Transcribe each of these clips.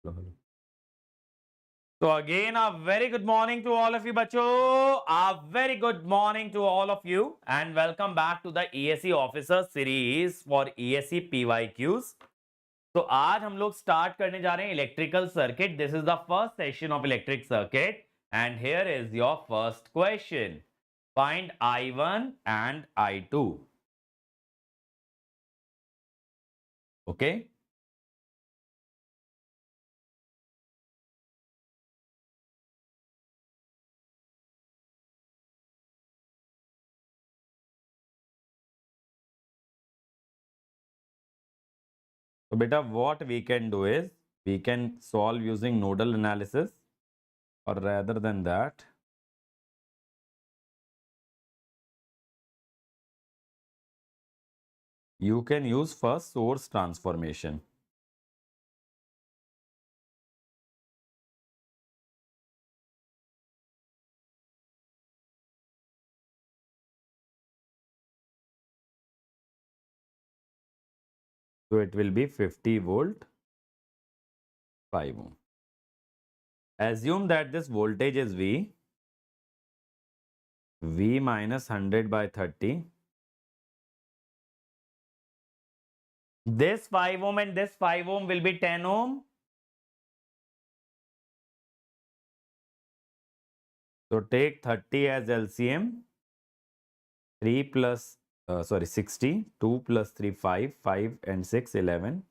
Hello, hello. So again, a very good morning to all of you, bacho. A very good morning to all of you, and welcome back to the ESE Officers Series for ESE PYQs. तो आज हम लोग start करने जा रहे हैं electrical circuit. This is the first session of electric circuit and here is your first question. Find I1 and I2. Okay. So beta, what we can do is we can solve using nodal analysis, or rather than that, you can use first source transformation. So it will be 50 volt, 5 ohm. Assume that this voltage is V minus 100 by 30. This 5 ohm and this 5 ohm will be 10 ohm. So take 30 as LCM. 3 plus, 60. 2 plus 3, 5. 5 and 6, 11.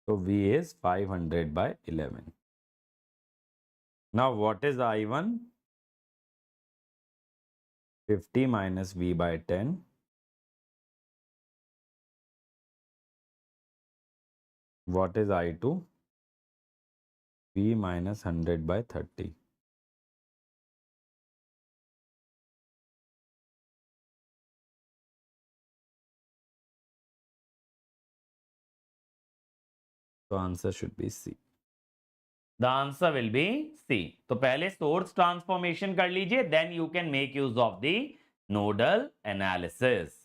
So V is 500 by 11. Now what is I1? 50 minus V by 10. What is I2? V minus 100 by 30. So answer should be C. The answer will be C. तो पहले source transformation कर लीजिए, then you can make use of the nodal analysis.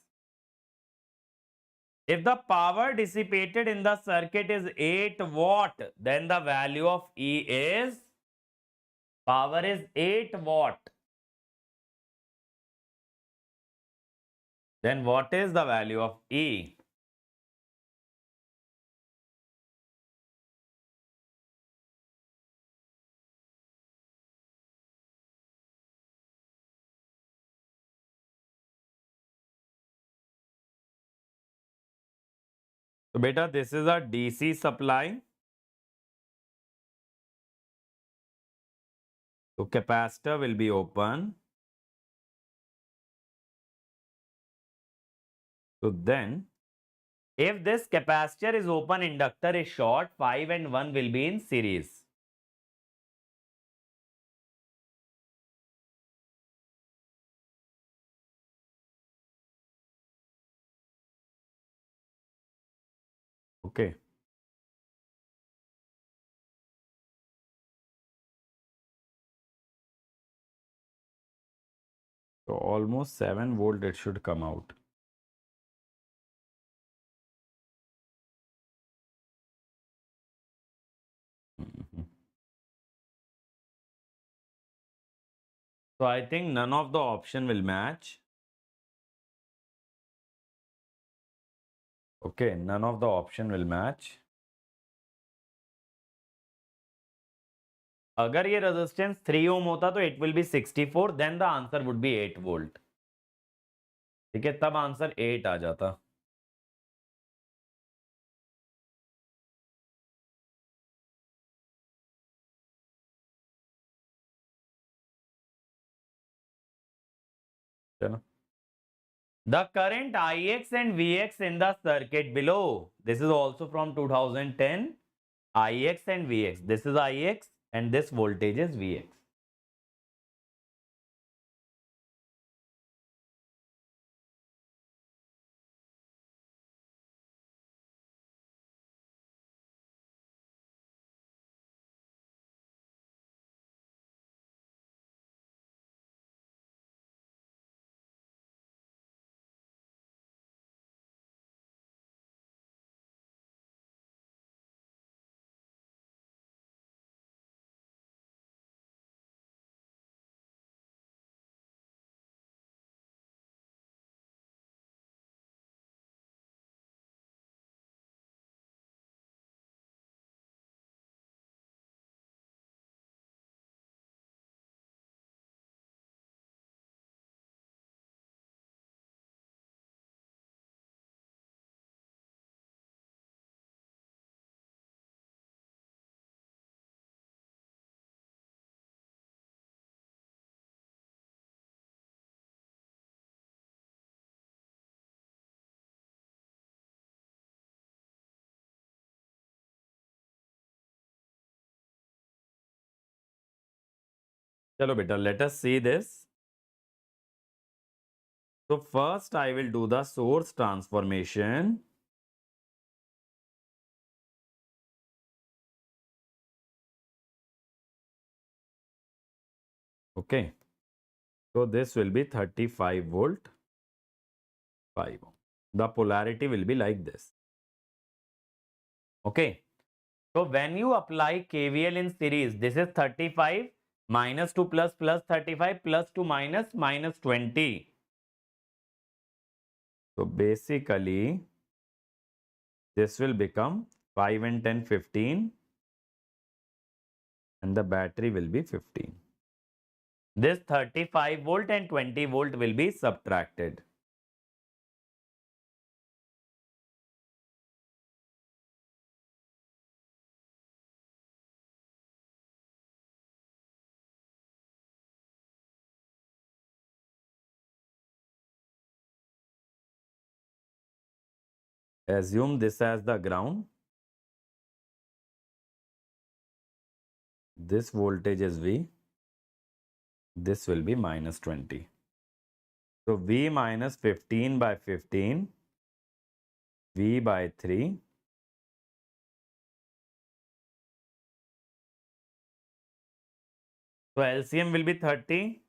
If the power dissipated in the circuit is 8 watt, then the value of E is, power is 8 watt. Then what is the value of E? So beta, this is a DC supply. So capacitor will be open. So then, if this capacitor is open, inductor is short, 5 and 1 will be in series. Okay. So almost 7 volt it should come out. Mhm. So I think none of the option will match. Okay, none of the option will match. अगर ये resistance 3 ohm होता तो it will be 64, then the answer would be 8 volt. ठीक है, तब answer 8 आ जाता. चलो. The current Ix and Vx in the circuit below. This is also from 2010. Ix and Vx. This is Ix and this voltage is Vx. Chalo beta, let us see this. So first I will do the source transformation. Okay. So this will be 35 volt, 5 ohm. The polarity will be like this. Okay. So when you apply KVL in series, this is 35 minus 2 plus 35 plus 2 minus 20. So basically, this will become 5 and 10, 15. And the battery will be 15. This 35 volt and 20 volt will be subtracted. Assume this as the ground. This voltage is V. This will be minus 20. So V minus 15 by 15. V by 3. So LCM will be 30.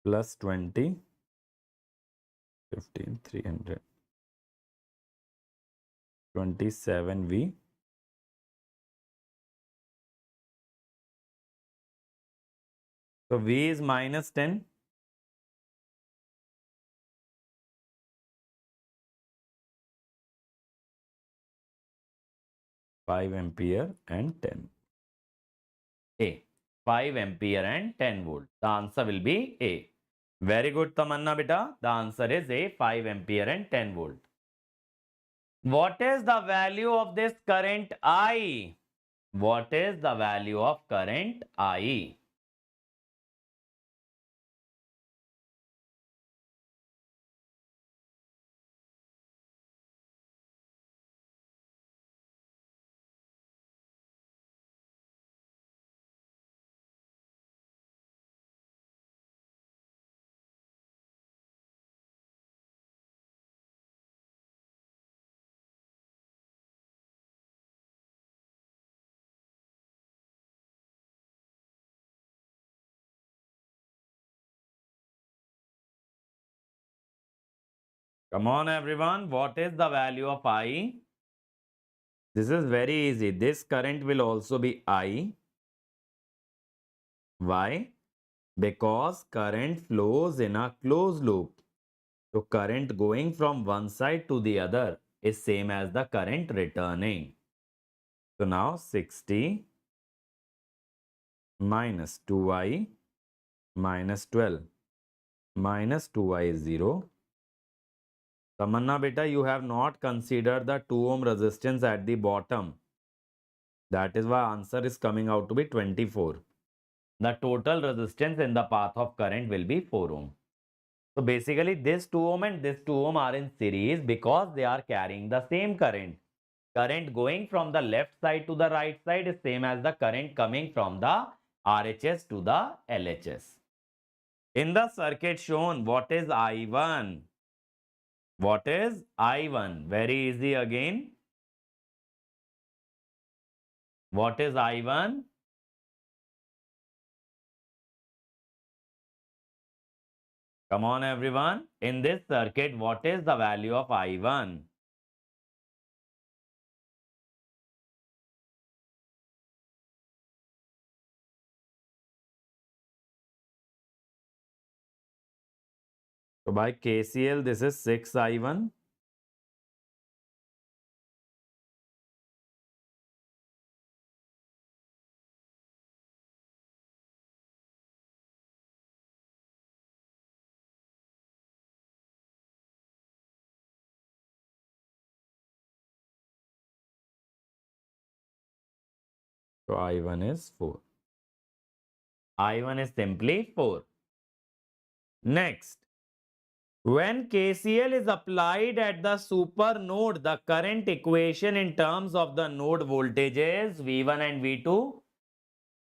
Plus 20. 15, 300. 27 V. So V is minus 10. Five ampere and 10. A. 5 ampere and 10 volt. The answer will be A. Very good, Tamanna beta. The answer is A, 5 ampere and 10 volt. What is the value of this current I? What is the value of current I? Come on, everyone. What is the value of I? This is very easy. This current will also be I. Why? Because current flows in a closed loop. So current going from one side to the other is same as the current returning. So now 60 minus 2I minus 12 minus 2I is 0. Tamanna beta, you have not considered the 2 ohm resistance at the bottom. That is why answer is coming out to be 24. The total resistance in the path of current will be 4 ohm. So basically this 2 ohm and this 2 ohm are in series because they are carrying the same current. Current going from the left side to the right side is same as the current coming from the RHS to the LHS. In the circuit shown, what is I1? What is I1? Very easy again. What is I1? Come on everyone. In this circuit, what is the value of I1? So by KCL, this is 6I1. So I1 is 4. I1 is simply 4. Next, When KCL is applied at the super node, the current equation in terms of the node voltages V1 and V2.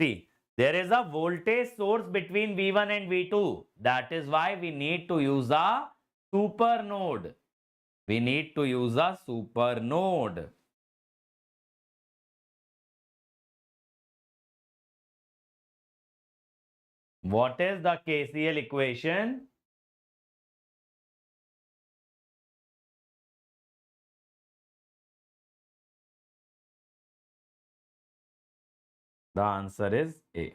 See, there is a voltage source between V1 and V2. That is why we need to use a super node. We need to use a super node. What is the KCL equation? The answer is A.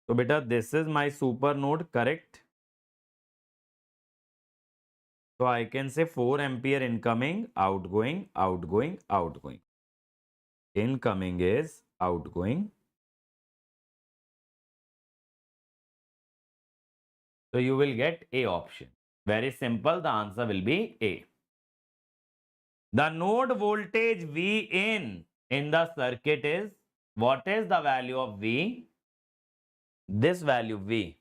So beta, this is my super node, correct? So I can say 4 ampere incoming, outgoing, outgoing, outgoing. Incoming is outgoing. So you will get A option. Very simple. The answer will be A. The node voltage V in the circuit is, what is the value of V? This value V.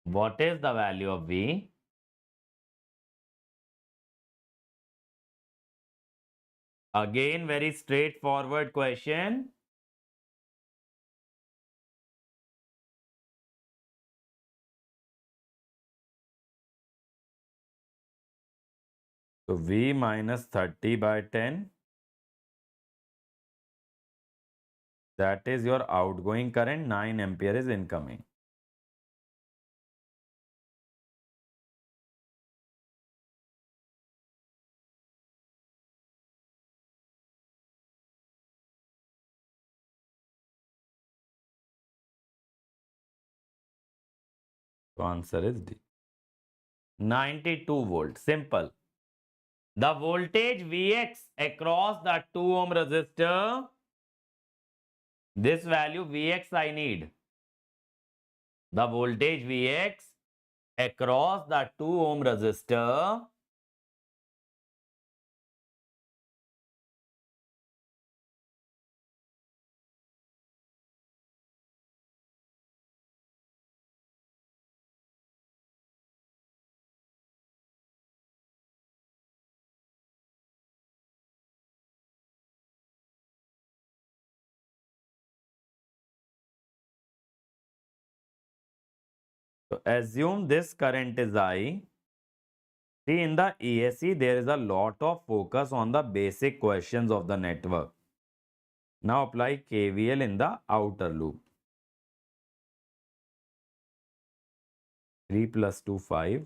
What is the value of V? Again, very straightforward question. So V minus 30 by 10. That is your outgoing current. 9 ampere is incoming. So answer is D. 92 volt. Simple. The voltage Vx across the 2 ohm resistor. This value Vx I need. The voltage Vx across the 2 ohm resistor. So assume this current is I. See, in the ESE, there is a lot of focus on the basic questions of the network. Now apply KVL in the outer loop. 3 plus 2, 5.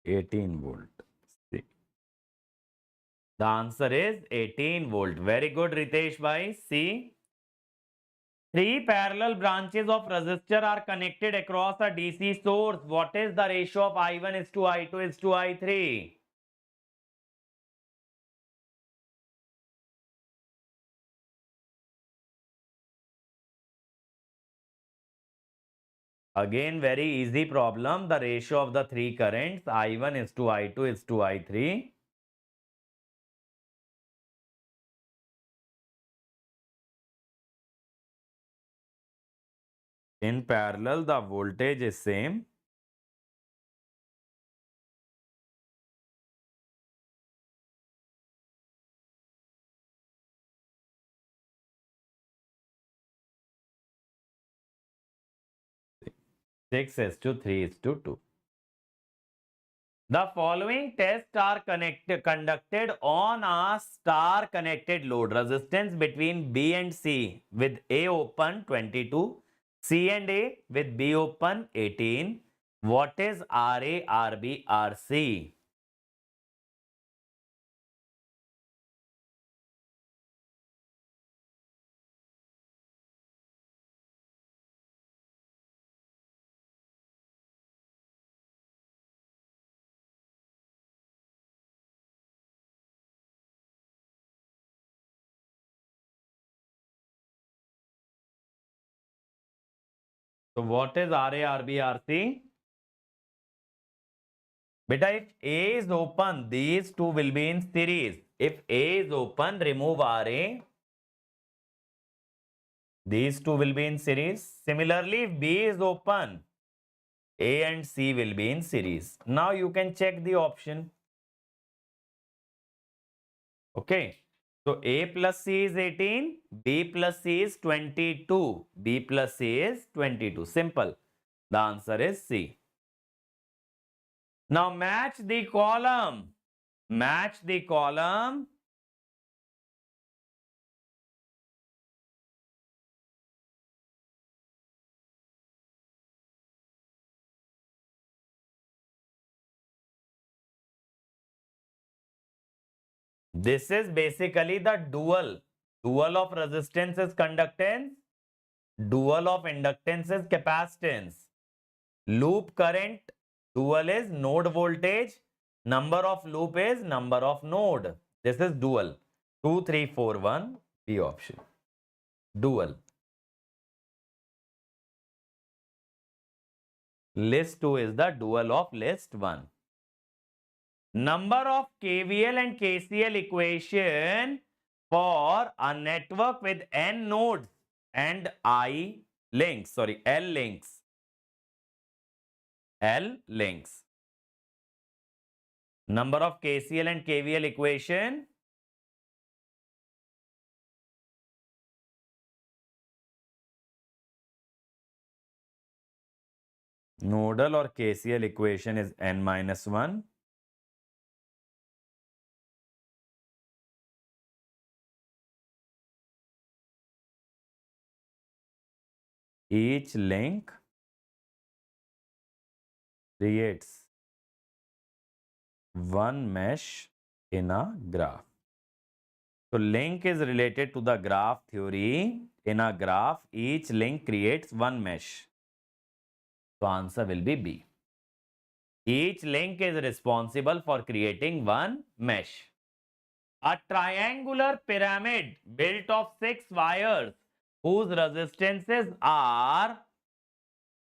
18 volt. See. The answer is 18 volt. Very good, Ritesh bhai. See. Three parallel branches of resistor are connected across a DC source. What is the ratio of I1 is to I2 is to I3? Again, very easy problem. The ratio of the three currents I1 is to I2 is to I3. In parallel, the voltage is same. Six is to 3 is to 2. The following tests are conducted on a star connected load. Resistance between B and C with A open 22, C and A with B open 18. What is RA, RB, RC? So what is RA, RB, RC? Beta, if A is open, these two will be in series. If A is open, remove RA. These two will be in series. Similarly, if B is open, A and C will be in series. Now you can check the option. Okay. So A plus C is 18, B plus C is 22. B plus C is 22. Simple. The answer is C. Now match the column. Match the column. This is basically the dual. Dual of resistance is conductance. Dual of inductance is capacitance. Loop current. Dual is node voltage. Number of loop is number of node. This is dual. 2, 3, 4, 1. B option. Dual. List 2 is the dual of list 1. Number of KVL and KCL equation for a network with n nodes and I links. Sorry, L links. L links. Number of KCL and KVL equation. Nodal or KCL equation is n minus 1. Each link creates one mesh in a graph. So link is related to the graph theory. In a graph, each link creates one mesh. So answer will be B. Each link is responsible for creating one mesh. A triangular pyramid built of 6 wires whose resistances are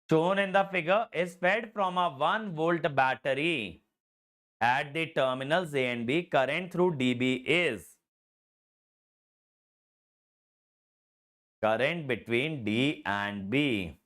shown in the figure is fed from a 1-volt battery. At the terminals A and B, current through dB is current between D and B.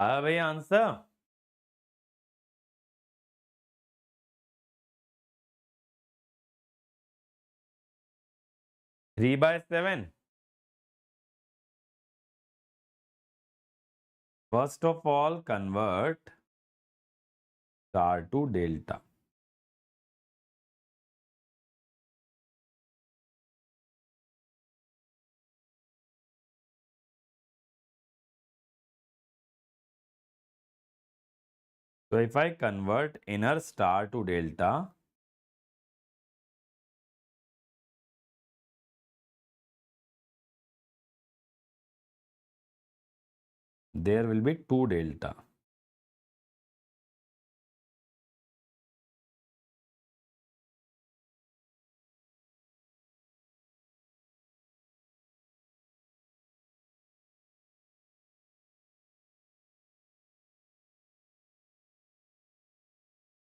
Away answer. 3/7. First of all, convert star to delta. So if I convert inner star to delta, there will be 2 delta.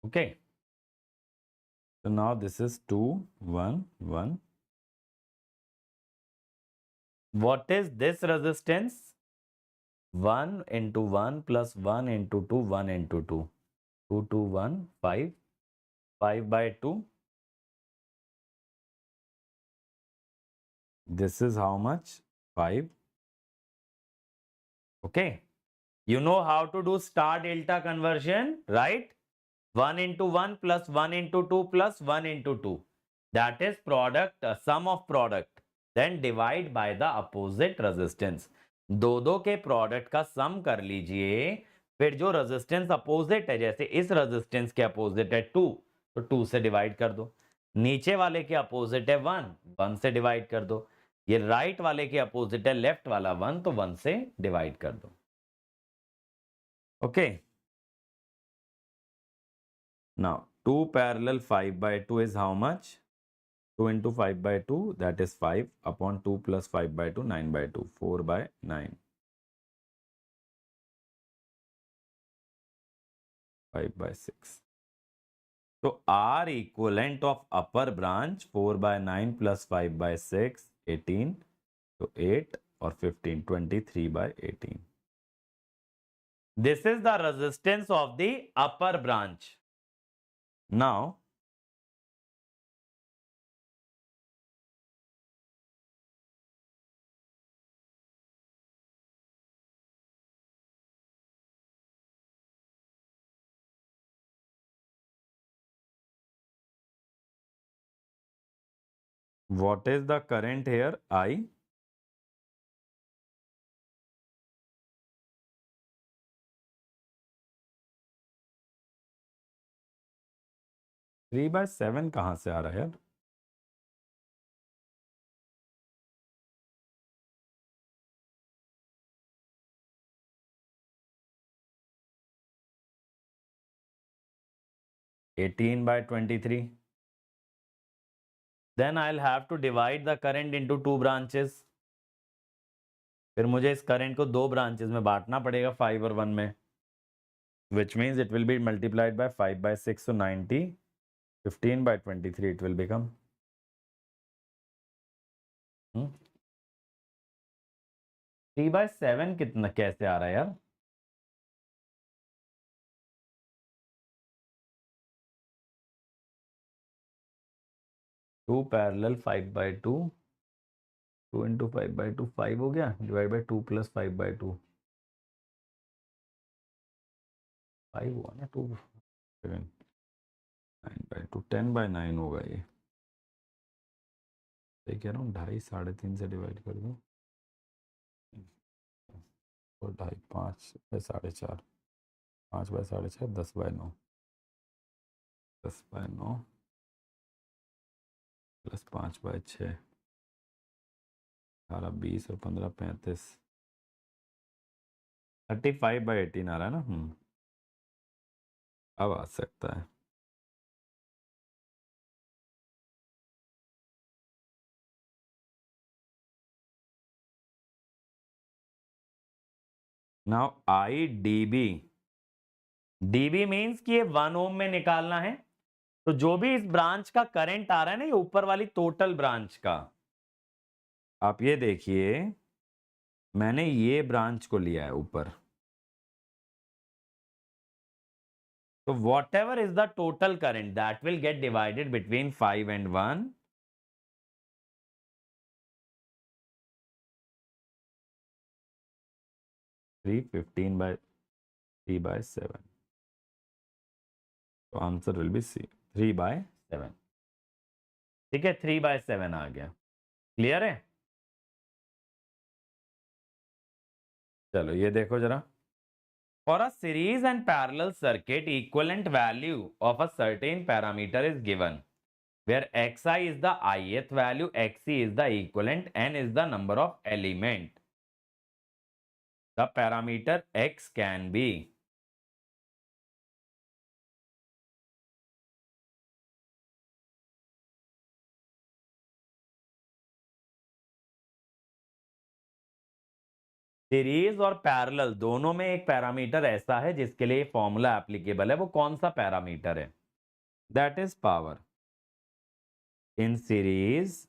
Okay. So now this is 2, 1, 1. What is this resistance? 1 into 1 plus 1 into 2, 1 into 2. 2, 2, 1, 5. 5 by 2. This is how much? 5. Okay. You know how to do star delta conversion, right? 1 into 1 plus 1 into 2 plus 1 into 2. That is product, sum of product. Then divide by the opposite resistance. दो दो के product का सम कर लीजिए, फिर जो resistance opposite है, जैसे इस रेजिस्टेंस के अपोजिट है 2, तो 2 से डिवाइड कर दो. नीचे वाले के अपोजिट है 1, 1 से डिवाइड कर दो. ये राइट वाले के अपोजिट है लेफ्ट वाला 1, तो 1 से डिवाइड कर दो. Okay. Now 2 parallel 5 by 2 is how much? 2 into 5 by 2, that is 5 upon 2 plus 5 by 2, 9 by 2, 4 by 9. 5 by 6. So R equivalent of upper branch 4 by 9 plus 5 by 6, 18. So 8 or 15, 23 by 18. This is the resistance of the upper branch. Now, what is the current here? I. 3 by 7 कहाँ से आ रहा है यार? (18 by 23). Then I'll have to divide the current into 2 branches. फिर मुझे इस current को 2 branches में बांटना पड़ेगा, 5 और 1 में. Which means it will be multiplied by 5 by 6, so 90. 15 by 23 it will become. 3 by 7 कितना कैसे आ रहा है यार? Two parallel 5 by 2. 2 into 5 by 2, 5 हो गया, डिवाइड बाई 2 plus 5 by 2. 5 हुआ ना, 2 7 9 by 2, 10 by 9 होगा ये. सही कह रहा हूँ, 2.5 3.5 से डिवाइड कर दूँ, और 2.5 5 by 4.5, 5 by 4.5, 10 by 9, 10 by 9 plus 5 by 6, 18 20 और 15 35, 35 by 18 आ रहा है ना. अब आ सकता है. Now I D B. DB means कि ये 1 ओम में निकालना है. तो जो भी इस ब्रांच का करंट आ रहा है ना, ये ऊपर वाली टोटल ब्रांच का, आप ये देखिए, मैंने ये ब्रांच को लिया है ऊपर. तो whatever is the total current that will get divided between 5 and 1. Three 15 by 3 by 7. तो answer will be C, 3 by 7. ठीक है, 3 by 7 आ गया. क्लियर है? चलो ये देखो जरा. For a series and parallel circuit, equivalent value of a certain parameter is given, where xi is the ith value, xc is the equivalent, n is the number of element. The parameter x can be. Series और parallel दोनों में एक parameter ऐसा है जिसके लिए formula applicable है. वो कौन सा पैरामीटर है? That is power. In series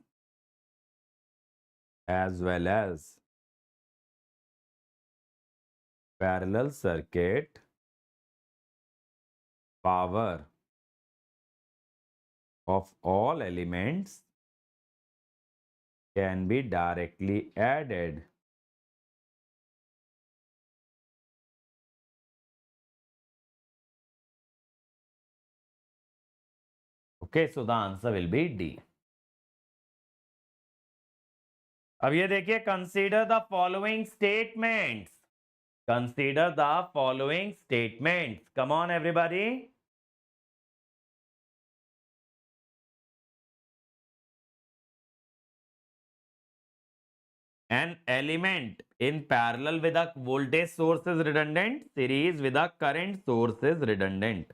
as well as parallel circuit power of all elements can be directly added. Okay, so the answer will be D. अब ये देखिए, consider the following statements. Consider the following statements. Come on, everybody. An element in parallel with a voltage source is redundant. Series with a current source is redundant.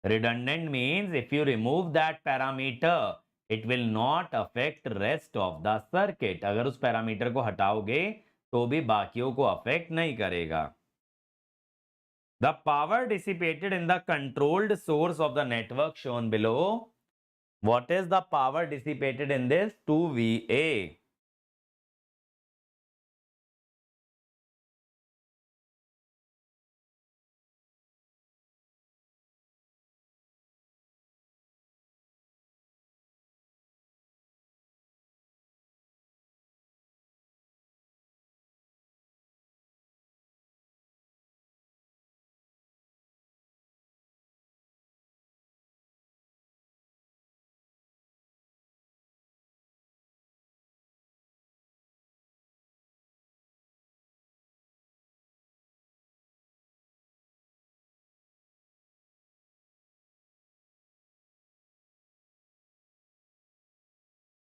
Redundant means if you remove that parameter, it will not affect rest of the circuit. अगर उस parameter को हटाओगे तो भी बाकियों को affect नहीं करेगा. The power dissipated in the controlled source of the network shown below. What is the power dissipated in this? 2VA.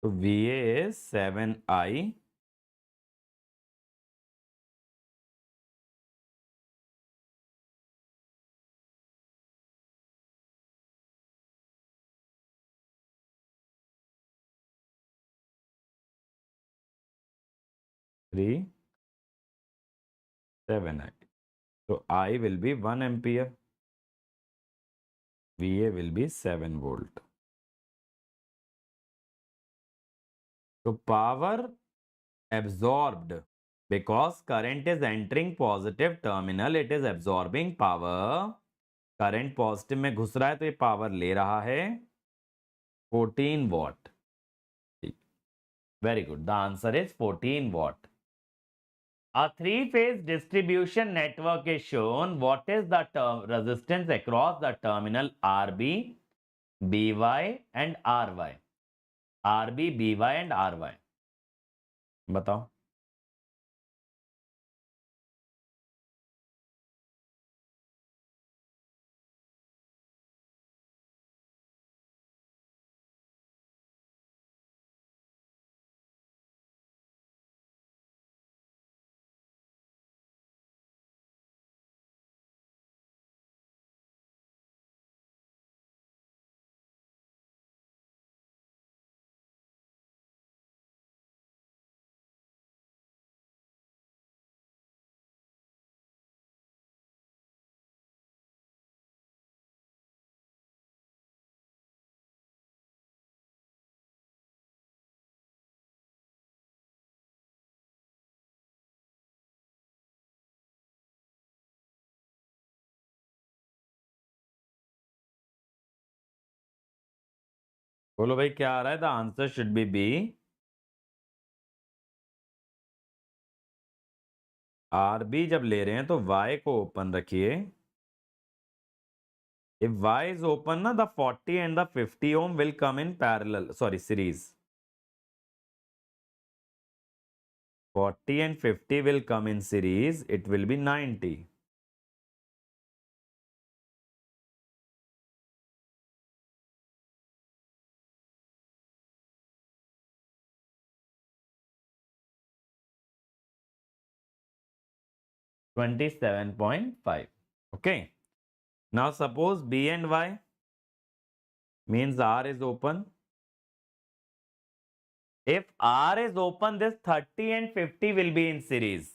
So VA is 7I. Three 7I. So I will be 1 ampere. VA will be 7 volt. So power absorbed, because current is entering positive terminal, it is absorbing power. Current positive में घुस रहा है तो ये power ले रहा है 14 what. Very good, the answer is 14 what. A three-phase distribution network is shown. What is the resistance across the terminal RB, BY and RY? RB, BY and RY. बताओ. बोलो भाई क्या आ रहा है? The answer should be B. RB जब ले रहे हैं तो वाई को ओपन रखिए. If Y is open, na, the 40 and the 50 ohm will come in parallel, sorry, series. 40 and 50 will come in series, it will be 90. $27.5. Okay. Now suppose B and Y means R is open. If R is open, this 30 and 50 will be in series.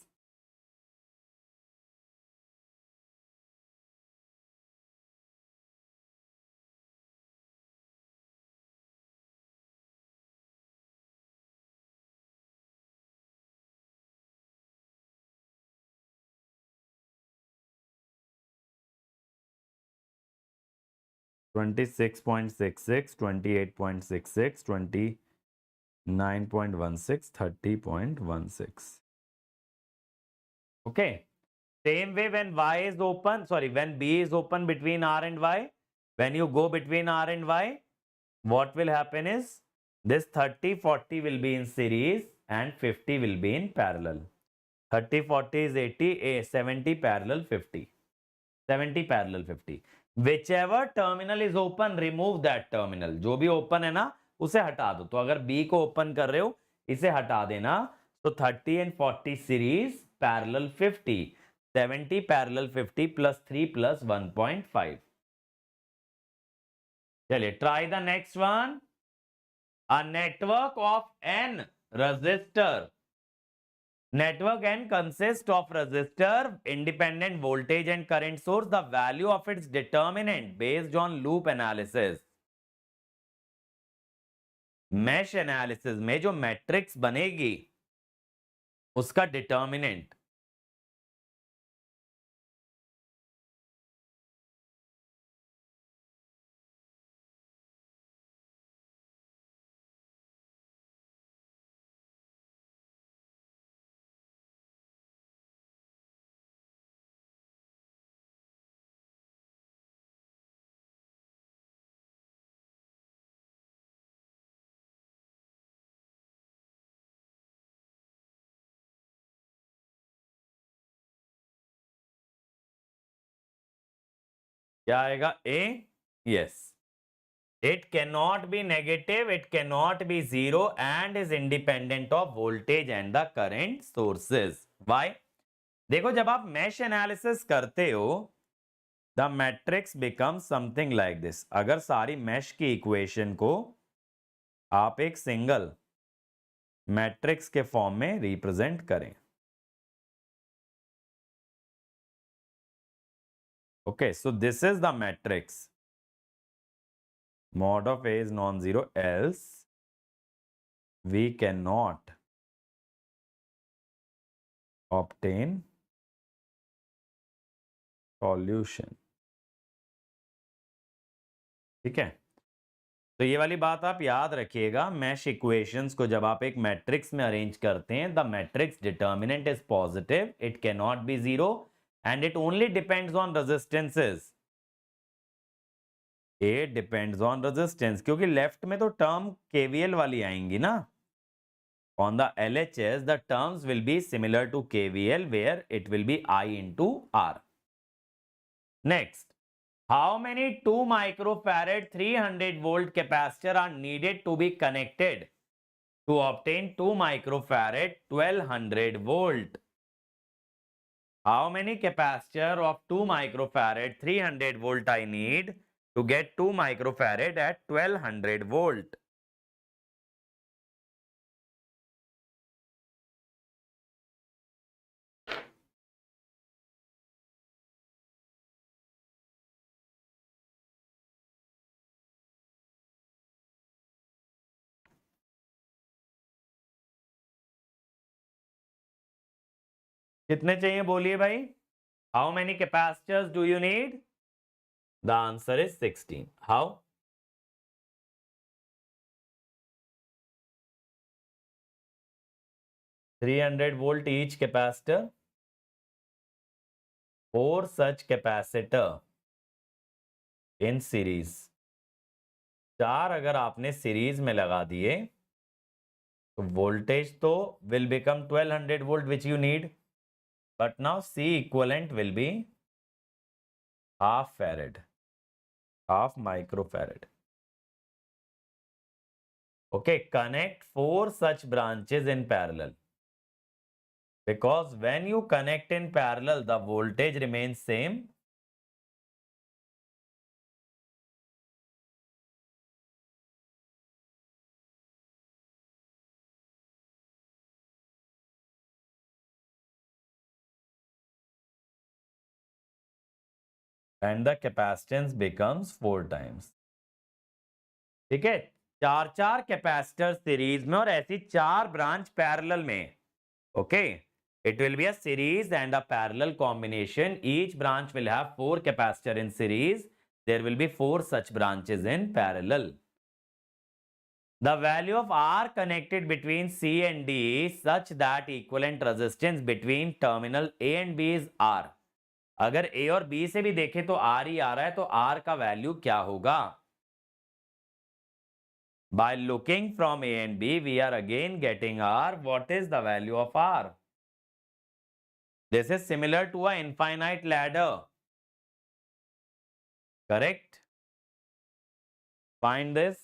26.66, 28.66, 29.16, 30.16. Okay. Same way when Y is open, sorry, when B is open between R and Y, when you go between R and Y, what will happen is this 30, 40 will be in series and 50 will be in parallel. 30, 40 is 80, 70 parallel 50. 70 parallel 50. Whichever terminal is open, remove that terminal. जो भी open है ना, उसे हटा दो. तो अगर B को open कर रहे हो, इसे हटा देना. तो 30 and 40 series parallel 50. 70 parallel 50 plus 3 plus 1.5. चलिए, try the next one. A network of n resistor. Network n consists of resistor, independent voltage and current source. The value of its determinant based on loop analysis. Mesh analysis में जो matrix बनेगी उसका determinant क्या आएगा? ए. Yes. It cannot be negative, it cannot be zero and is independent of voltage and the current sources. Why? देखो, जब आप mesh analysis करते हो, the matrix becomes something like this. अगर सारी mesh की equation को आप एक single matrix के form में represent करें. Okay, so this is the matrix. Mod of A is non-zero, else we cannot obtain solution. ठीक है, तो ये वाली बात आप याद रखिएगा. मैश इक्वेशंस को जब आप एक मैट्रिक्स में अरेंज करते हैं, the matrix determinant is positive, it can not be zero and it only depends on resistances. A depends on resistance, क्योंकि लेफ्ट में तो टर्म केवीएल वाली आएंगी ना. On the LHS, the terms will be similar to KVL, where it will be I into R. Next, how many 2 microfarad 300 volt capacitor are needed to be connected to obtain 2 microfarad 1200 volt? How many capacitor of 2 microfarad 300 volt I need to get 2 microfarad at 1200 volt? कितने चाहिए बोलिए भाई? How many capacitors do you need? The answer is 16. How? $300 each capacitor. 4 such capacitor in series. 4 अगर आपने series में लगा दिए तो वोल्टेज तो will become 1200 volt which you need. But now C equivalent will be half farad, half microfarad. Okay, connect 4 such branches in parallel. Because when you connect in parallel, the voltage remains same. And the capacitance becomes 4 times. ठीक है, 4 capacitor series में और ऐसी 4 branch parallel में. Okay, it will be a series and a parallel combination. Each branch will have 4 capacitor in series there will be 4 such branches in parallel. The value of R connected between C and D is such that equivalent resistance between terminal A and B is R. अगर A और B से भी देखें तो R ही आ रहा है, तो R का वैल्यू क्या होगा? By looking from A and B, we are again getting R. What is the value of R? This is similar to an infinite ladder. Correct? Find this.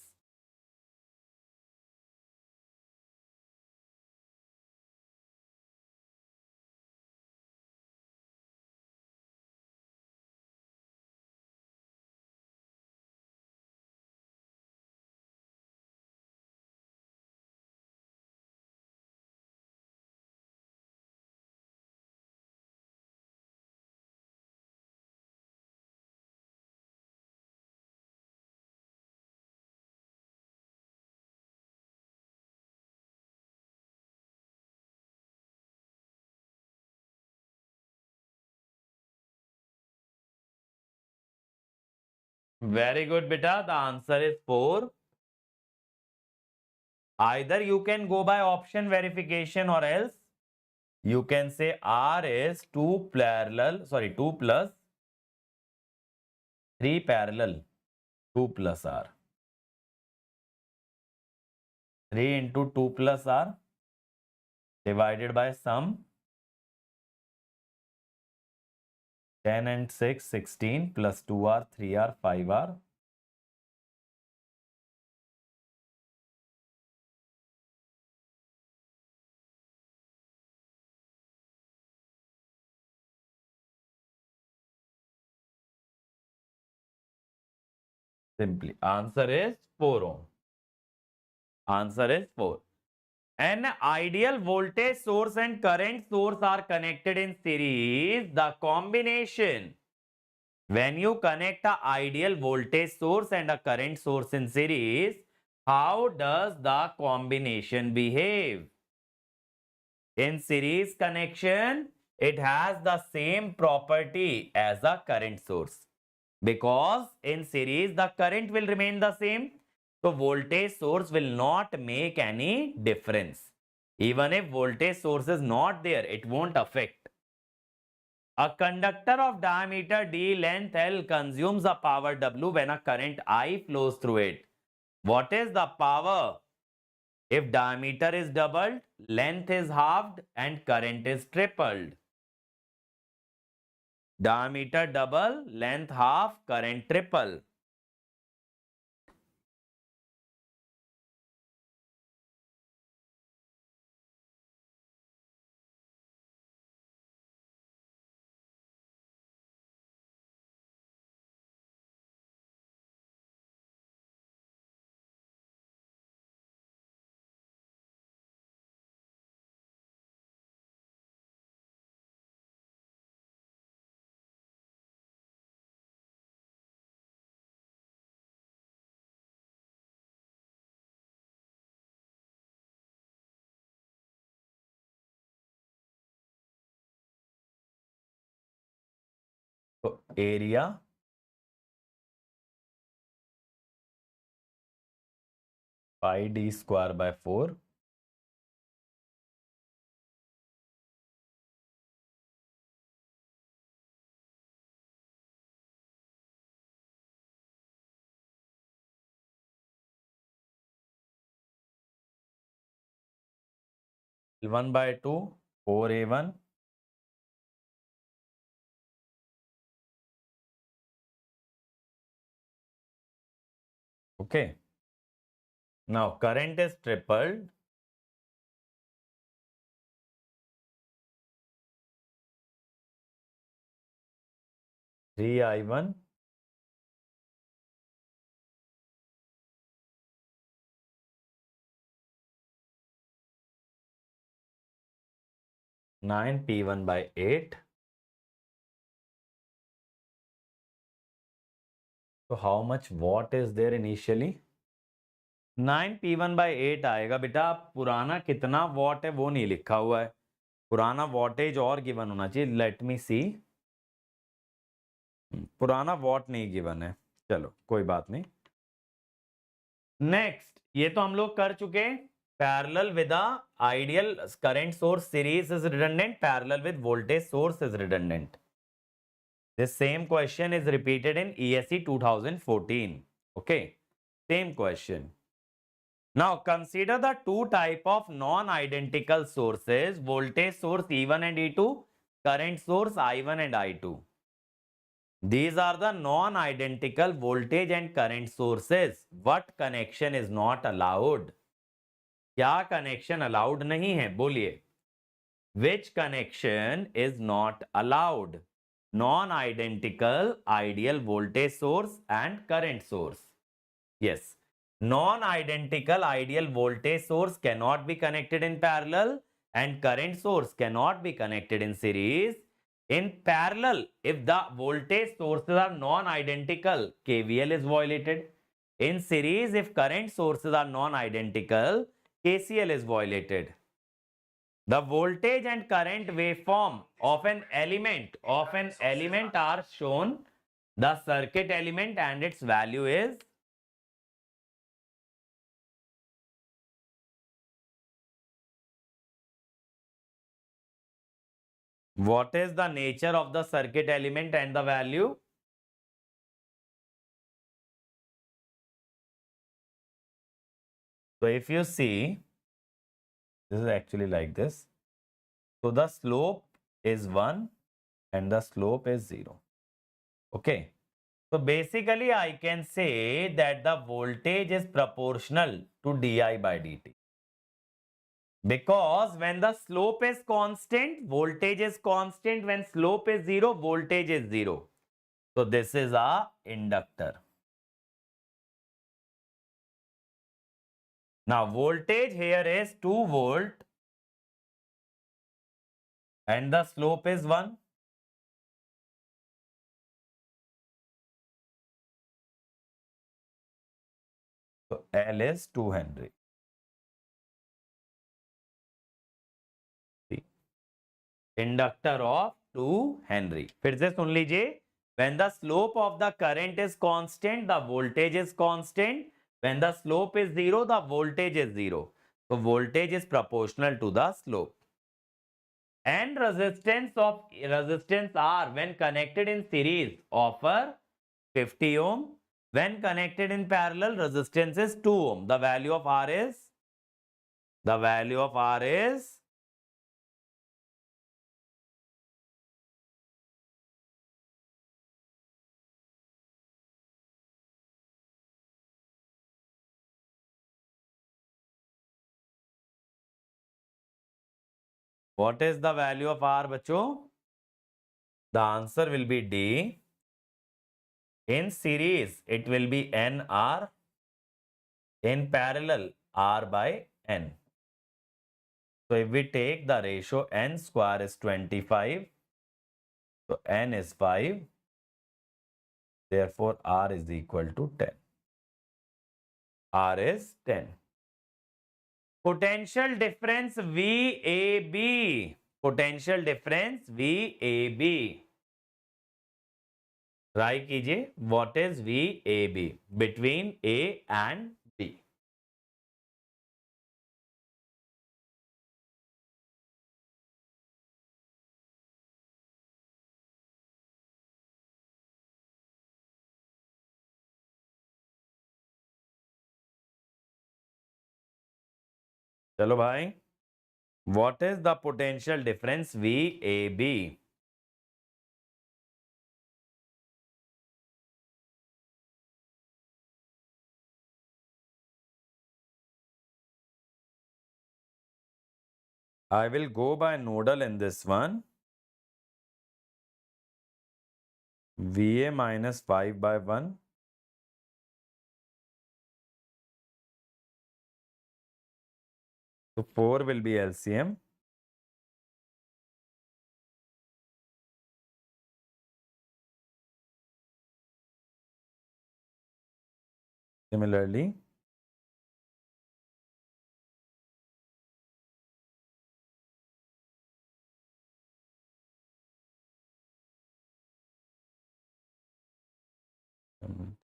Very good, beta. The answer is 4. Either you can go by option verification or else you can say R is 2 plus 3 parallel. 2 plus R. 3 into 2 plus R divided by sum. 10 and 6, 16 plus 2R, 3R, 5R. Simply. Answer is 4 ohm. Answer is 4. An ideal voltage source and current source are connected in series. The combination. When you connect an ideal voltage source and a current source in series, how does the combination behave? In series connection, it has the same property as a current source. Because in series, the current will remain the same. So voltage source will not make any difference. Even if voltage source is not there, it won't affect. A conductor of diameter D, length L consumes a power W when a current I flows through it. What is the power? If diameter is doubled, length is halved and current is tripled. Diameter double, length half, current triple. So area pi d square by 4. L1 by 2, 4A1. Okay. Now current is tripled. Three I1 9 P1 by 8. So how much watt is there initially? 9 P1 by 8 आएगा बेटा. पुराना कितना what है वो नहीं लिखा हुआ है. पुराना वॉटेज और गिवन होना चाहिए. लेट मी सी. पुराना वॉट नहीं गिवन है. चलो कोई बात नहीं. नेक्स्ट, ये तो हम लोग कर चुके. Parallel with ideal current source series is redundant, parallel with voltage source is redundant. This same question is repeated in ESE 2014. Okay, same question. Now consider the two type of non-identical sources: voltage source E1 and E2, current source I1 and I2. These are the non-identical voltage and current sources. What connection is not allowed? क्या connection allowed नहीं है? बोलिए. Which connection is not allowed? Non-identical ideal voltage source and current source. Yes. Non-identical ideal voltage source cannot be connected in parallel and current source cannot be connected in series. In parallel, if the voltage sources are non-identical, KVL is violated. In series, if current sources are non-identical, KCL is violated. The voltage and current waveform of an element are shown. The circuit element and its value is. What is the nature of the circuit element and the value? So if you see, this is actually like this. So the slope is 1 and the slope is 0. Okay. So basically I can say that the voltage is proportional to di by dt. Because when the slope is constant, voltage is constant. When slope is 0, voltage is 0. So this is a inductor. Now voltage here is 2 volt and the slope is 1. So L is 2 Henry. See? Inductor of 2 Henry. फिर से सुन लीजिए. When the slope of the current is constant, the voltage is constant. When the slope is 0, the voltage is 0. So voltage is proportional to the slope. And resistance R when connected in series offer 50 ohm. When connected in parallel, resistance is 2 ohm. The value of R is what is the value of R, बच्चों? The answer will be D. In series, it will be NR. In parallel, R by N. So if we take the ratio N square is 25. So N is 5. Therefore, R is equal to 10. R is 10. Potential difference VAB. Potential difference VAB. Try कीजिए. What is VAB between A and B? चलो भाई. What is the potential difference VAB? I will go by nodal in this one. VA minus 5 by 1. So 4 will be LCM. Similarly,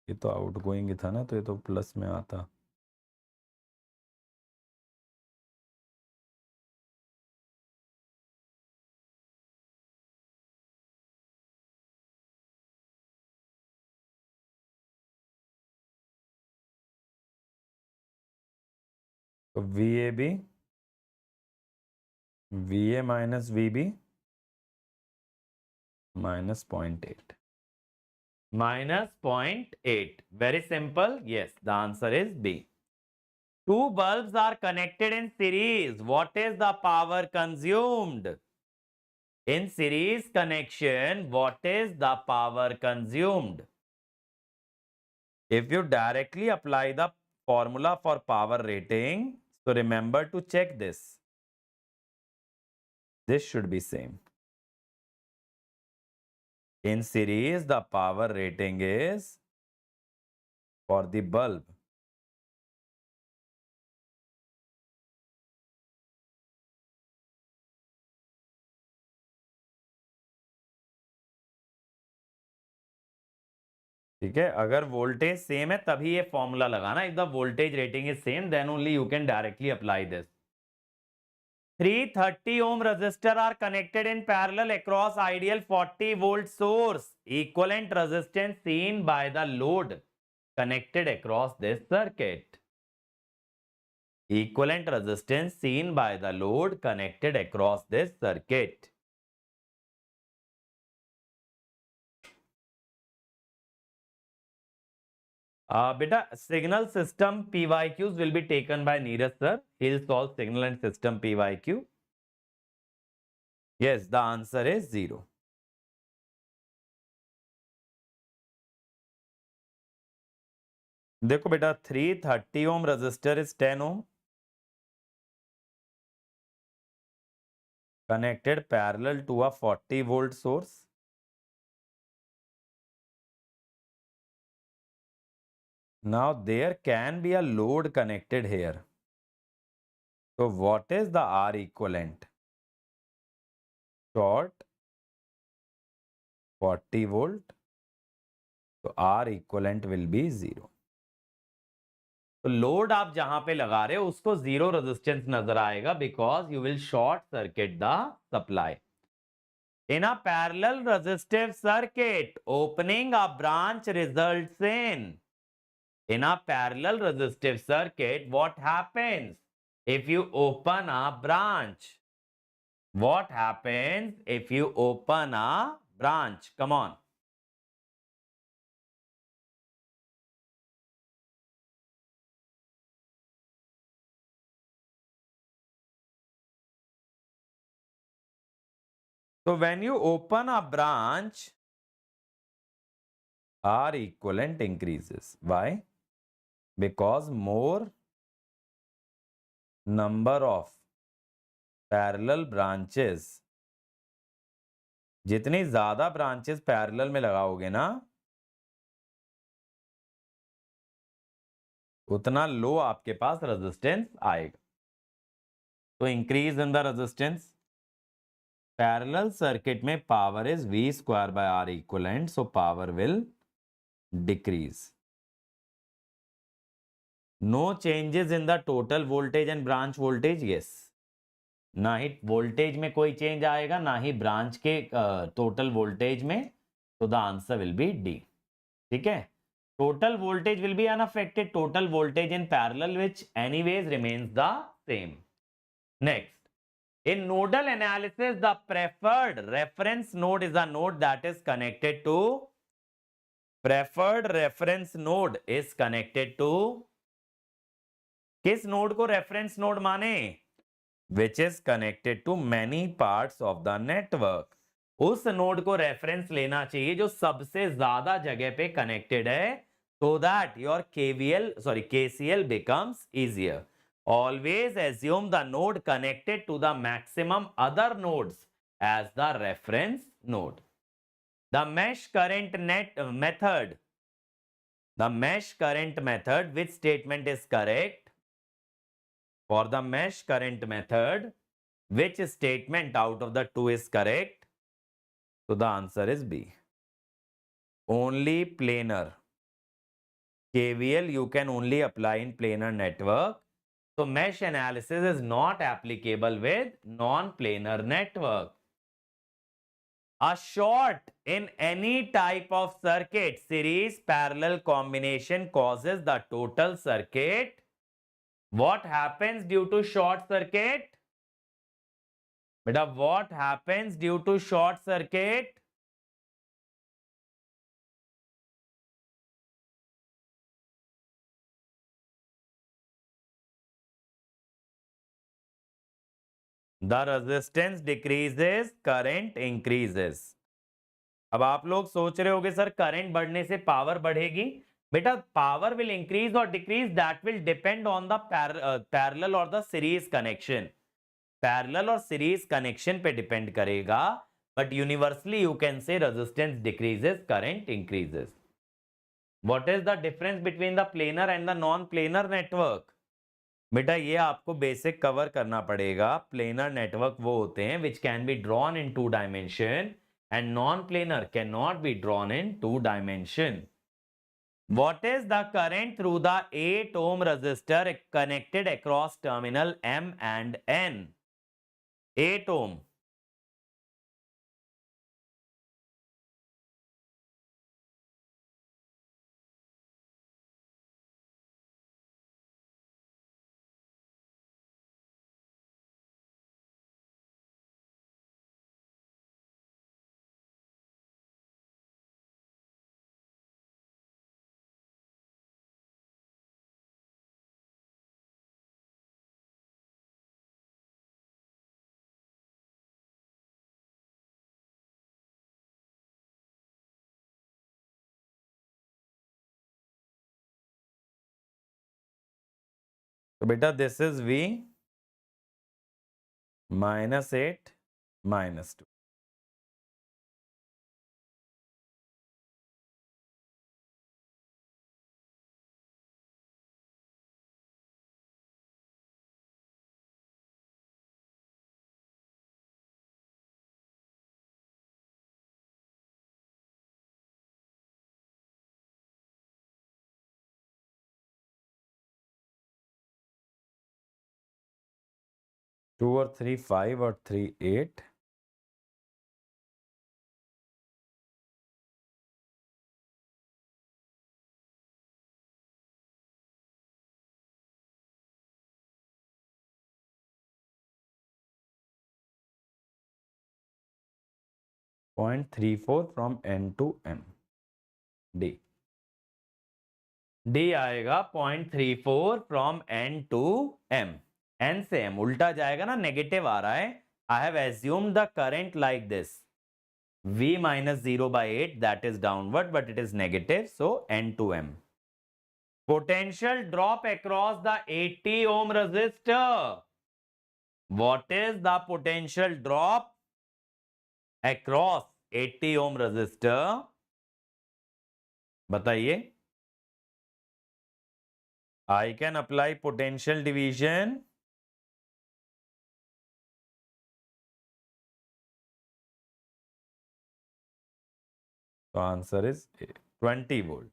ये तो out going ही था ना, तो ये तो plus में आता। तो V A minus V B -0.8. -0.8. Very simple. Yes, the answer is B. Two bulbs are connected in series. What is the power consumed? In series connection, what is the power consumed? If you directly apply the formula for power rating, so remember to check this. This should be same. In series, the power rating is for the bulb. ठीक है, अगर voltage same है तभी ये formula लगाना। If the voltage rating is same then only you can directly apply this. 330 ohm resistor are connected in parallel across ideal 40 volt source. Equivalent resistance seen by the load connected across this circuit. Equivalent resistance seen by the load connected across this circuit. Beta, signal system PYQs will be taken by Neeraj sir. He'll solve signal and system PYQ. Yes, the answer is 0. देखो बेटा 330 ohm resistor is 10 ohm connected parallel to a 40 volt source. Now there can be a load connected here. So what is the R equivalent? Short 40 volt. So R equivalent will be 0. तो load आप जहां पे लगा रहे हो उसको zero resistance नजर आएगा because you will short circuit the supply. In a parallel resistive circuit, opening a branch results in a parallel resistive circuit, what happens if you open a branch? What happens if you open a branch? Come on. So when you open a branch, R equivalent increases. Why? Because more number of parallel branches, जितनी ज्यादा branches parallel में लगाओगे ना उतना लो आपके पास resistance आएगा. तो increase in the resistance. Parallel circuit में power is V square by R equivalent, so power will decrease. No changes in the total voltage and branch voltage. Yes, ना ही वोल्टेज में कोई चेंज आएगा ना ही ब्रांच के टोटल वोल्टेज में. तो the answer will be D. ठीक है, total voltage will be unaffected. Total voltage in parallel which anyways remains the same. Next, in nodal analysis, the preferred reference node is a node that is connected to preferred reference node is connected to किस node को reference node माने? Which is connected to many parts of the network. उस node को reference लेना चाहिए जो सबसे ज्यादा जगह पे कनेक्टेड है, so that your KCL becomes easier. Always assume the node connected to the maximum other nodes as the reference node. The mesh current method. The mesh current method, which statement is correct? For the mesh current method, which statement out of the two is correct? So the answer is B. Only planar KVL you can only apply in planar network. So mesh analysis is not applicable with non-planar network. A short in any type of circuit, series parallel combination causes the total circuit. What happens due to short circuit? Beta, what happens due to short circuit? The resistance decreases, current increases. अब आप लोग सोच रहे होगे sir current बढ़ने से power बढ़ेगी. बेटा पावर विल इंक्रीज और decrease, that will depend on the parallel और द सीरीज कनेक्शन. पैरेलल और सीरीज कनेक्शन पे डिपेंड करेगा, but universally you can say resistance decreases, current increases. What is the difference between the planar and the non planar network? बेटा ये आपको basic cover करना पड़ेगा. Planar network वो होते हैं which can be drawn in 2 dimension and non-planar cannot be drawn in 2 dimension. What is the current through the 8 ohm resistor connected across terminal M and N? 8 ohm. So beta this is V minus 8 minus 2. Two or three 5 or 3 8. Point 34 from N to M. D. D आएगा 0.34 from N to M. N से M उल्टा जाएगा ना, negative आ रहा है. I have assumed the current like this. V minus 0 by 8, that is downward, but it is negative. So N to M. Potential drop across the 80 ohm resistor. What is the potential drop across 80 ohm resistor? बताइए. I can apply potential division. The answer is A, 20 volt.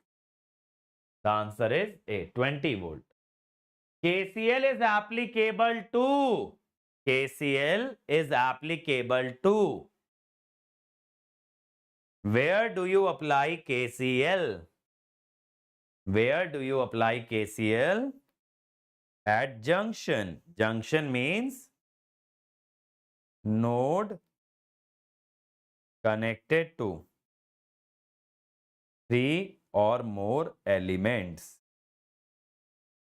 The answer is A, 20 volt. KCL is applicable to. KCL is applicable to. Where do you apply KCL? Where do you apply KCL? At junction. Junction means node connected to 3 or more elements.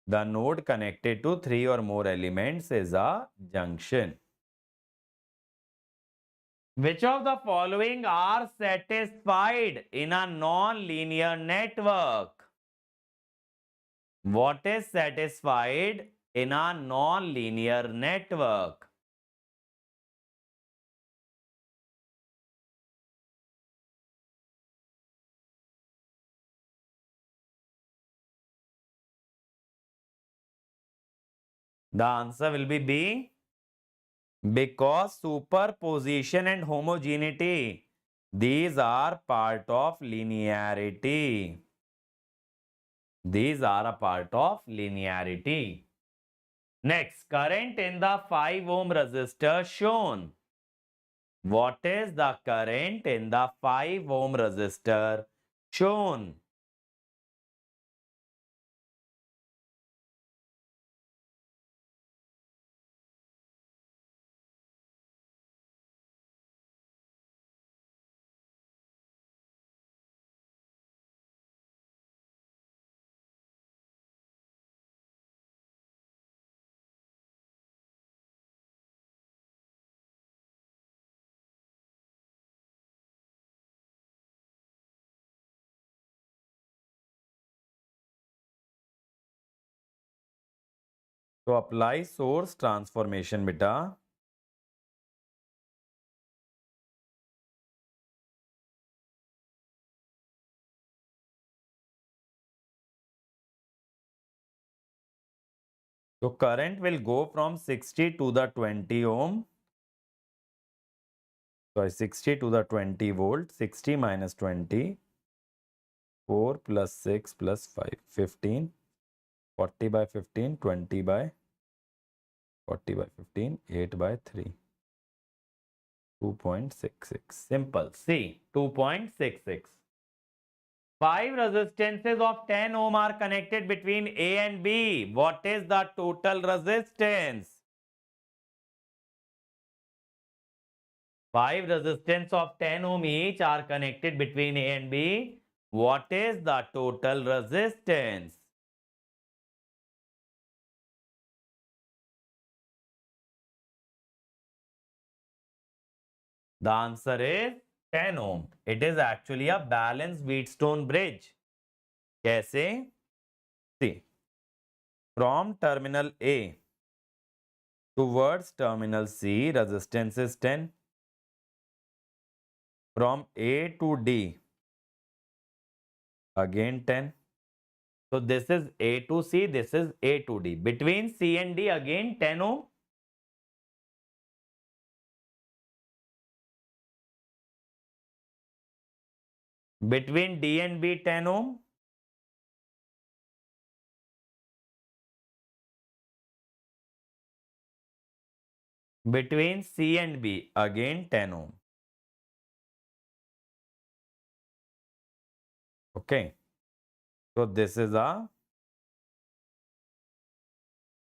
The node connected to 3 or more elements is a junction. Which of the following are satisfied in a non-linear network? What is satisfied in a non-linear network? The answer will be B. Because superposition and homogeneity, these are part of linearity. These are a part of linearity. Next, current in the 5 ohm resistor shown. What is the current in the 5 ohm resistor shown? So apply source transformation, beta. So current will go from 60 to the 20 ohm. Sorry, 60 to the 20 volt. 60 minus 20. 4 plus 6 plus 5. 15. 40 by 15. 20 by 40 by 15. 8 by 3. 2.66. Simple. C. 2.66. 5 resistances of 10 ohm are connected between A and B. What is the total resistance? 5 resistance of 10 ohm each are connected between A and B. What is the total resistance? The answer is 10 ohm. It is actually a balanced Wheatstone bridge. कैसे? See, from terminal A towards terminal C, resistance is 10. From A to D, again 10. So this is A to C, this is A to D. Between C and D, again 10 ohm. Between D and B, 10 ohm. Between C and B, again 10 ohm. Okay. So this is a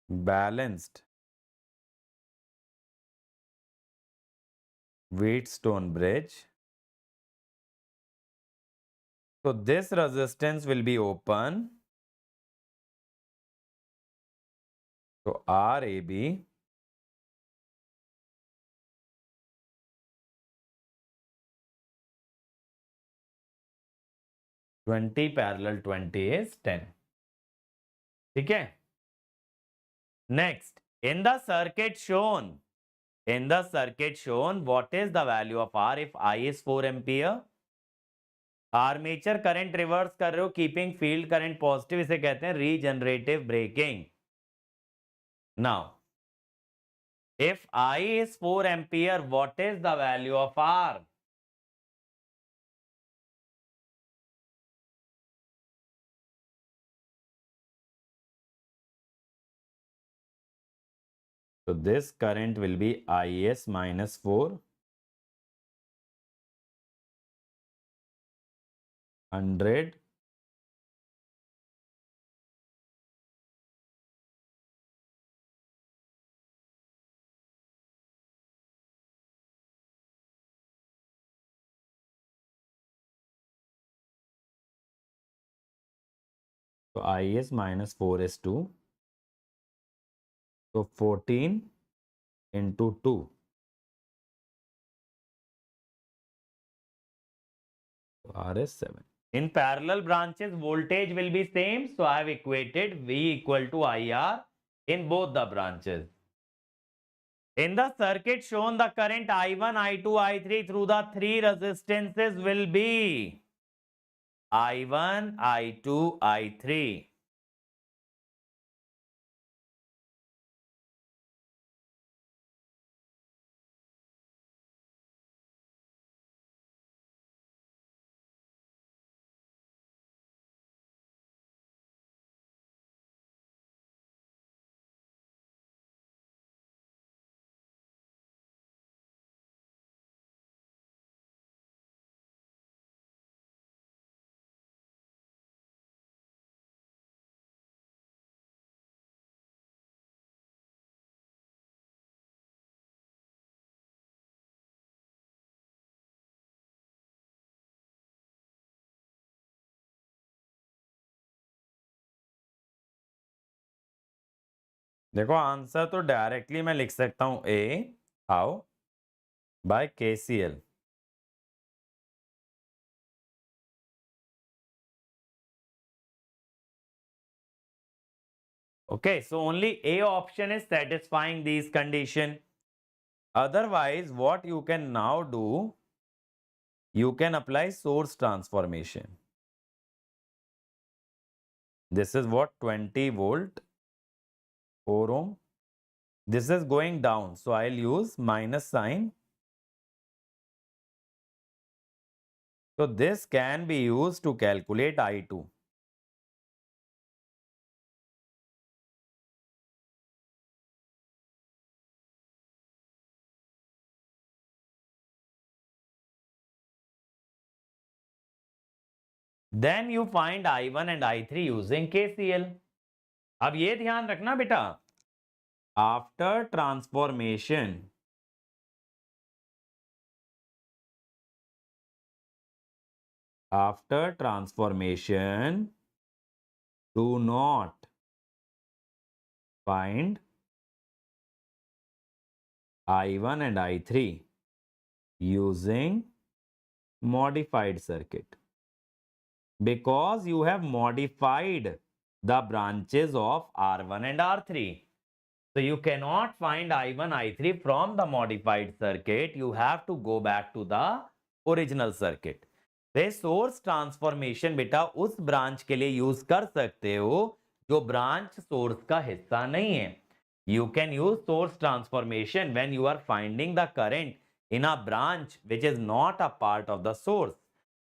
balanced Wheatstone bridge. So this resistance will be open. So RAB, 20 parallel 20 is 10. Okay. Next, in the circuit shown, what is the value of R if I is 4 ampere? Armature current reverse कर रहे हो, keeping field current positive, इसे कहते हैं regenerative braking. Now if I is 4 ampere, what is the value of R? So this current will be IS minus 4, 100 so IS minus 4 is 2. So 14 into 2. So R is 7. In parallel branches, voltage will be same. So I have equated V equal to IR in both the branches. In the circuit shown, the current I1, I2, I3 through the three resistances will be I1, I2, I3. देखो answer तो directly मैं लिख सकता हूं ए, how, by KCL. Okay, so only A option is satisfying these condition. Otherwise, what you can now do, you can apply source transformation. This is what 20 volt, 4 ohm. This is going down, so I'll use minus sign. So this can be used to calculate I2. Then you find I1 and I3 using KCL. अब ये ध्यान रखना बेटा, after transformation, do not find I1 and I3 using modified circuit, because you have modified the branches of R1 and R3. So you cannot find I1, I3 from the modified circuit. You have to go back to the original circuit. Way source transformation बेटा उस branch के लिए use कर सकते हो जो branch source का हिस्सा नहीं है. You can use source transformation when you are finding the current in a branch which is not a part of the source.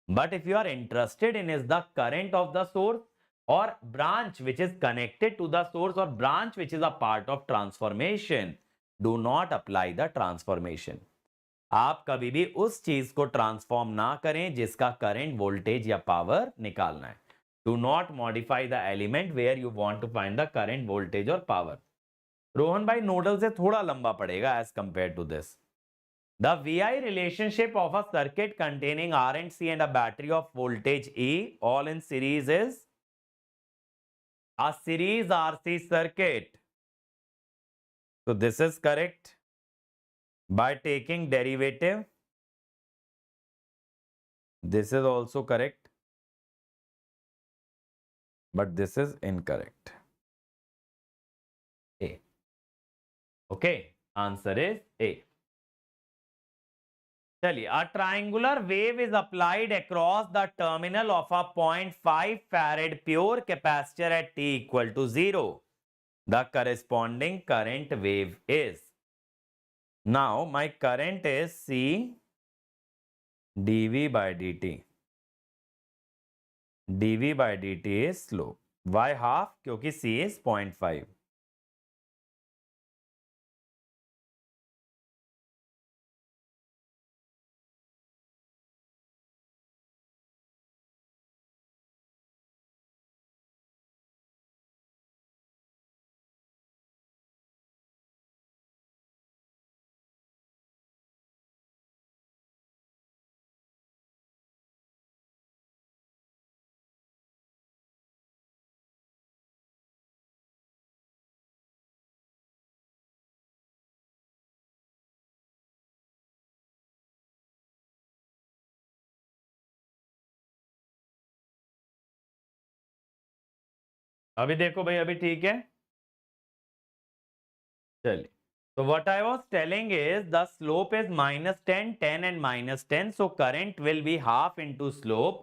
But if you are interested in is the current of the source or branch which is connected to the source or branch which is a part of transformation, do not apply the transformation. आप कभी भी उस चीज को transform ना करें जिसका current, voltage या पावर निकालना है. Do not modify the element where you want to find the current, voltage और पावर. रोहन भाई नोडल से थोड़ा लंबा पड़ेगा as compare to this. The VI relationship of a circuit containing R and C and a battery of voltage E all in series is a series RC circuit. So this is correct. By taking derivative, this is also correct, but this is incorrect. A. Okay, answer is A. चलिए, a triangular wave is applied across the terminal of a 0.5 farad pure capacitor at t equal to 0. The corresponding current wave is. Now my current is C dV by dt. dV by dt is slope. Why half? क्योंकि C is 0.5. अभी देखो भाई, अभी ठीक है. चलिए, so what I was telling is the slope is minus 10, 10 and minus 10. So current will be half into slope,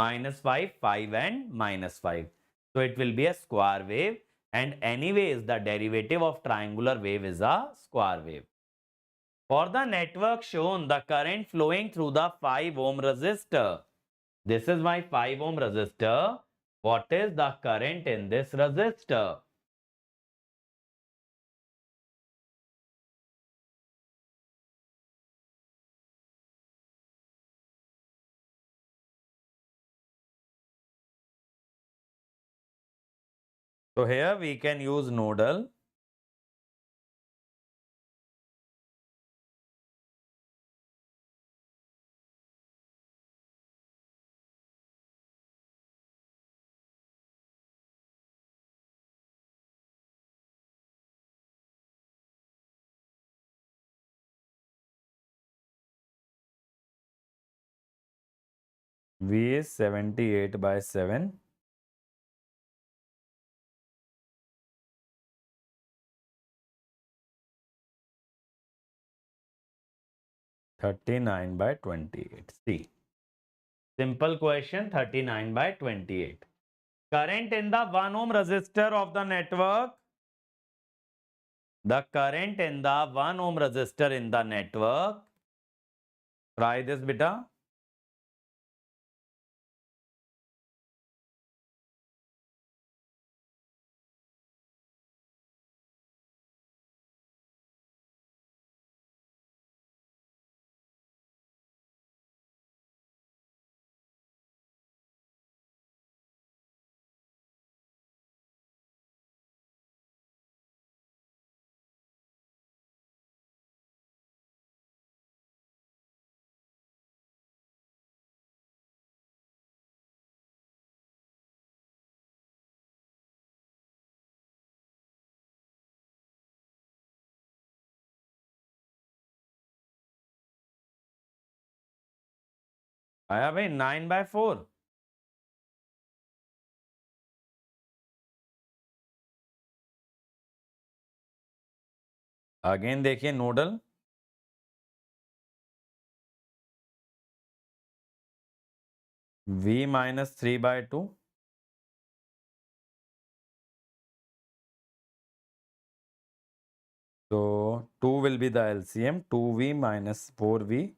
minus 5, 5 and minus 5. So it will be a square wave, and anyways the derivative of triangular wave is a square wave. For the network shown, the current flowing through the 5 ohm resistor. This is my 5 ohm resistor. What is the current in this resistor? So here we can use nodal. V is 78 by 7. 39 by 28. See, simple question, 39 by 28. Current in the 1 ohm resistor of the network. The current in the 1 ohm resistor in the network. Try this, beta. आया भाई 9 by 4. Again देखिए nodal. V minus 3 by 2. So 2 will be the LCM. 2V minus 4V.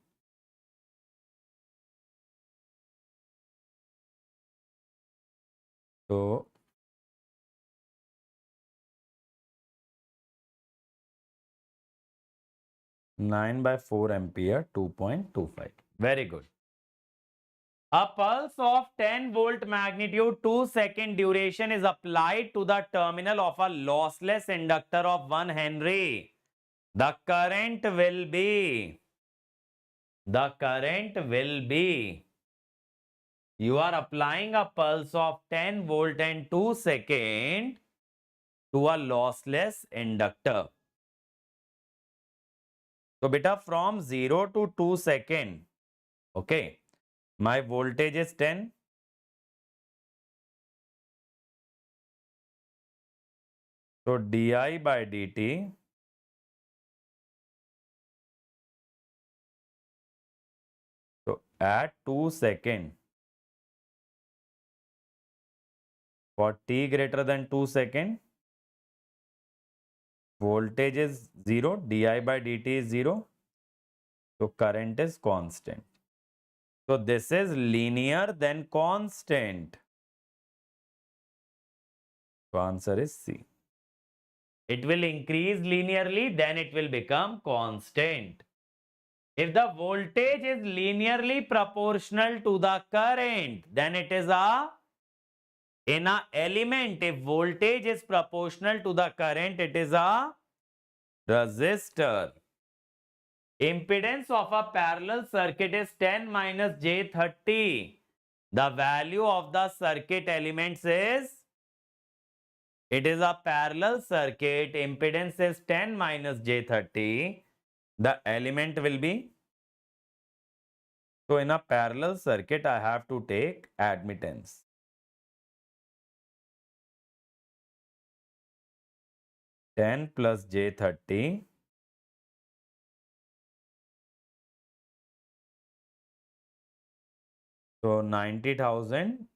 So 9 by 4 ampere, 2.25. Very good. A pulse of 10 volt magnitude 2-second duration is applied to the terminal of a lossless inductor of 1 Henry. The current will be, you are applying a pulse of 10 volt and 2 second to a lossless inductor. So beta, from 0 to 2 second, okay, my voltage is 10. So di by dt, so at 2 second, for t greater than 2 second, voltage is 0, di by dt is 0, so current is constant. So this is linear then constant. So answer is C. It will increase linearly, then it will become constant. If the voltage is linearly proportional to the current, then it is in a element. If voltage is proportional to the current, it is a resistor. Impedance of a parallel circuit is 10 minus J30. The value of the circuit elements is, it is a parallel circuit, impedance is 10 minus J30. The element will be, so in a parallel circuit, I have to take admittance. 10 plus J30. So 90,000,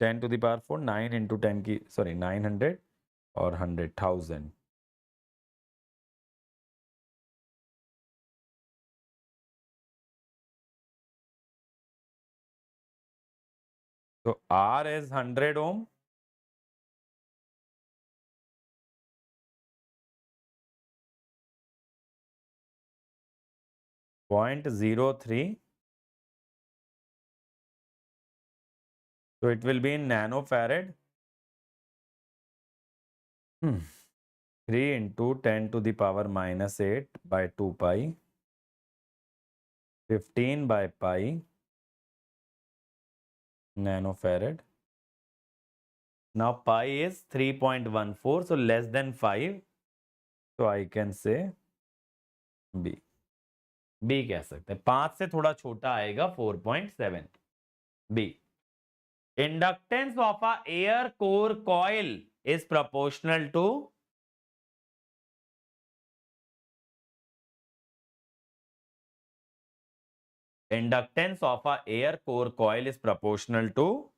10 to the power 4, 9 into 10 ki, sorry, 900 or 100,000. So R is 100 ohm. Point 0.03. So it will be in nanofarad. 3 into 10 to the power minus 8 by 2 pi. 15 by pi nanofarad. Now pi is 3.14, so less than 5. So I can say B. B कह सकते हैं. 5 से थोड़ा छोटा आएगा 4.7. B. Inductance of a air core coil is proportional to inductance of a air core coil is proportional to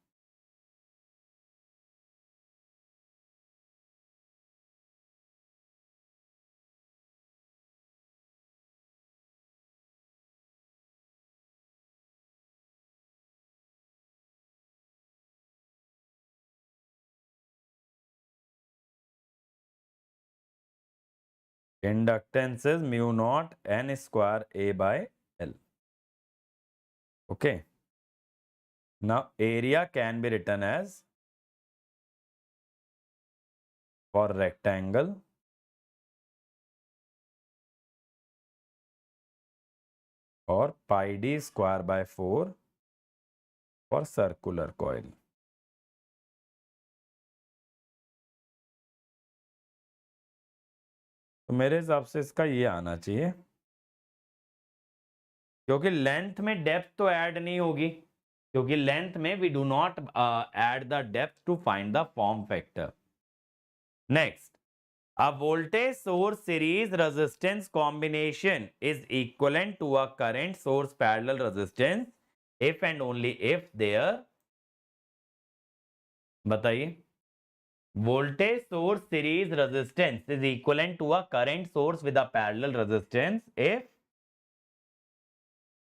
inductance is mu naught n square A by L. Okay. Now area can be written as, for rectangle, or pi d square by 4 for circular coil. तो मेरे हिसाब से इसका ये आना चाहिए, क्योंकि length में डेप्थ तो ऐड नहीं होगी, क्योंकि लेंथ में we do not add the depth to find the form factor. Next, a voltage source series resistance combination is equivalent to a current source parallel resistance if and only if there, बताइए, voltage source series resistance is equivalent to a current source with a parallel resistance if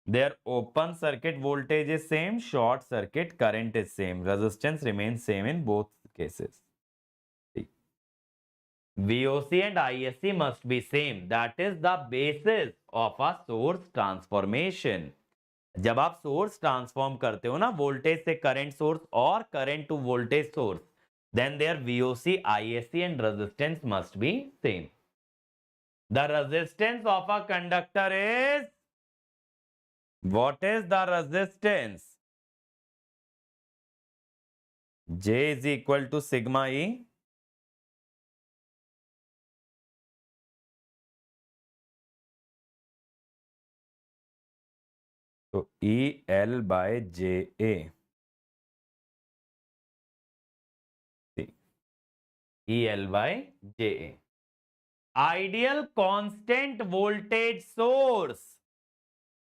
their open circuit voltage is same, short circuit current is same, resistance remains same in both cases. VOC and ISC must be same. That is the basis of a source transformation. जब आप source transform करते हो ना voltage से current source और current to voltage source, then their VOC, ISC and resistance must be same. The resistance of a conductor is, what is the resistance? J is equal to sigma E. तो E L by J A. E L by J A. Ideal constant voltage source.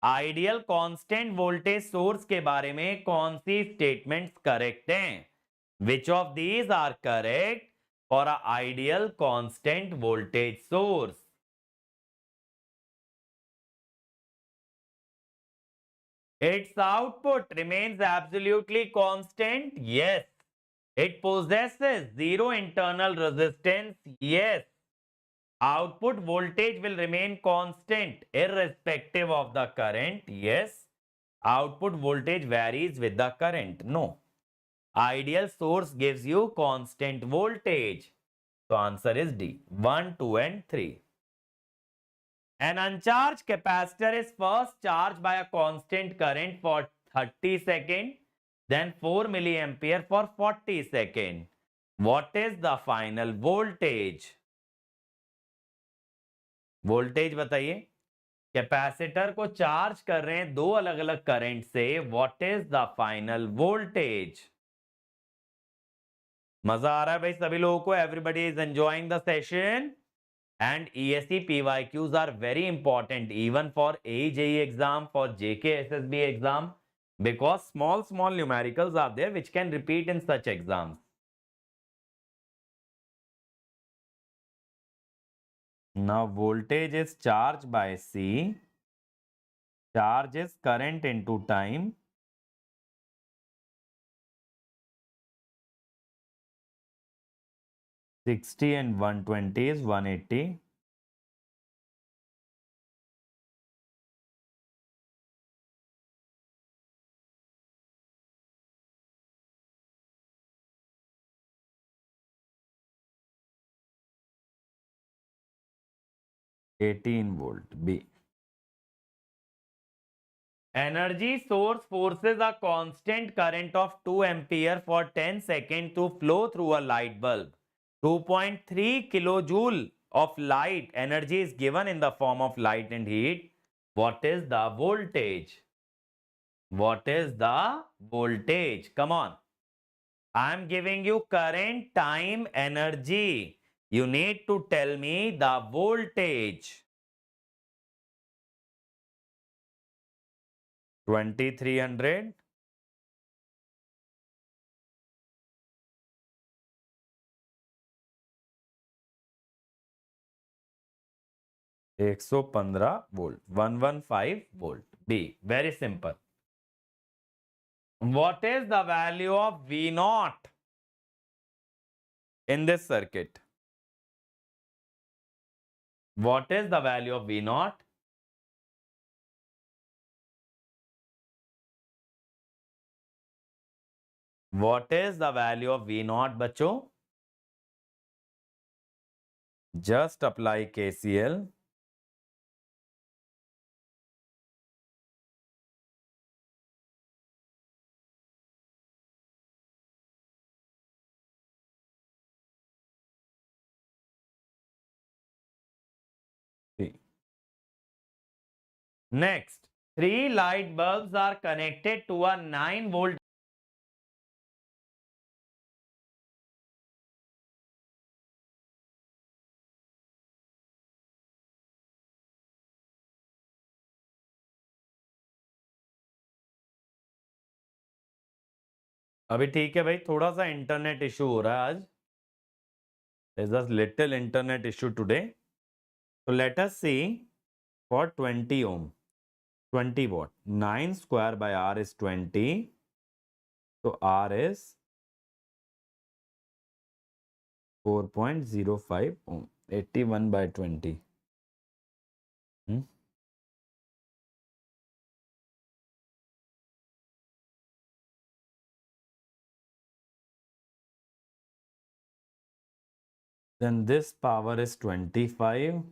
Ideal constant voltage source के बारे में कौन सी statements correct हैं? Which of these are correct for a ideal constant voltage source? Its output remains absolutely constant. Yes. It possesses zero internal resistance. Yes. Output voltage will remain constant irrespective of the current. Yes. Output voltage varies with the current. No. Ideal source gives you constant voltage. So answer is D. 1, 2 and 3. An uncharged capacitor is first charged by a constant current for 30 seconds, then 4 milliampere for 40 seconds. What is the final voltage? Voltage बताइए. Capacitor को charge कर रहे हैं दो अलग अलग current से. What is the final voltage? मजा आ रहा है भाई सभी लोगों को? Everybody is enjoying the session. And ESE PYQs are very important even for AJE exam, for JK SSB exam, because small numericals are there which can repeat in such exams. Now voltage is charge by C. Charge is current into time. $60 and 120 is 180. $18 B. Energy source forces a constant current of 2 ampere for 10 seconds to flow through a light bulb. 2.3 kilojoule of light energy is given in the form of light and heat. What is the voltage? What is the voltage? Come on. I am giving you current, time, energy. You need to tell me the voltage. 2300. 115 volt. 115 volt. B. Very simple. What is the value of V naught in this circuit? What is the value of V naught? What is the value of V naught, बच्चों? Just apply KCL. Next, 3 light bulbs are connected to a 9 volt. अभी ठीक है भाई, थोड़ा सा internet issue हो रहा है आज. There's a little internet issue today. So let us see for 20 ohm. 20 watt. 9 square by R is 20. So R is 4.05 ohm. 81 by 20. Then this power is 25.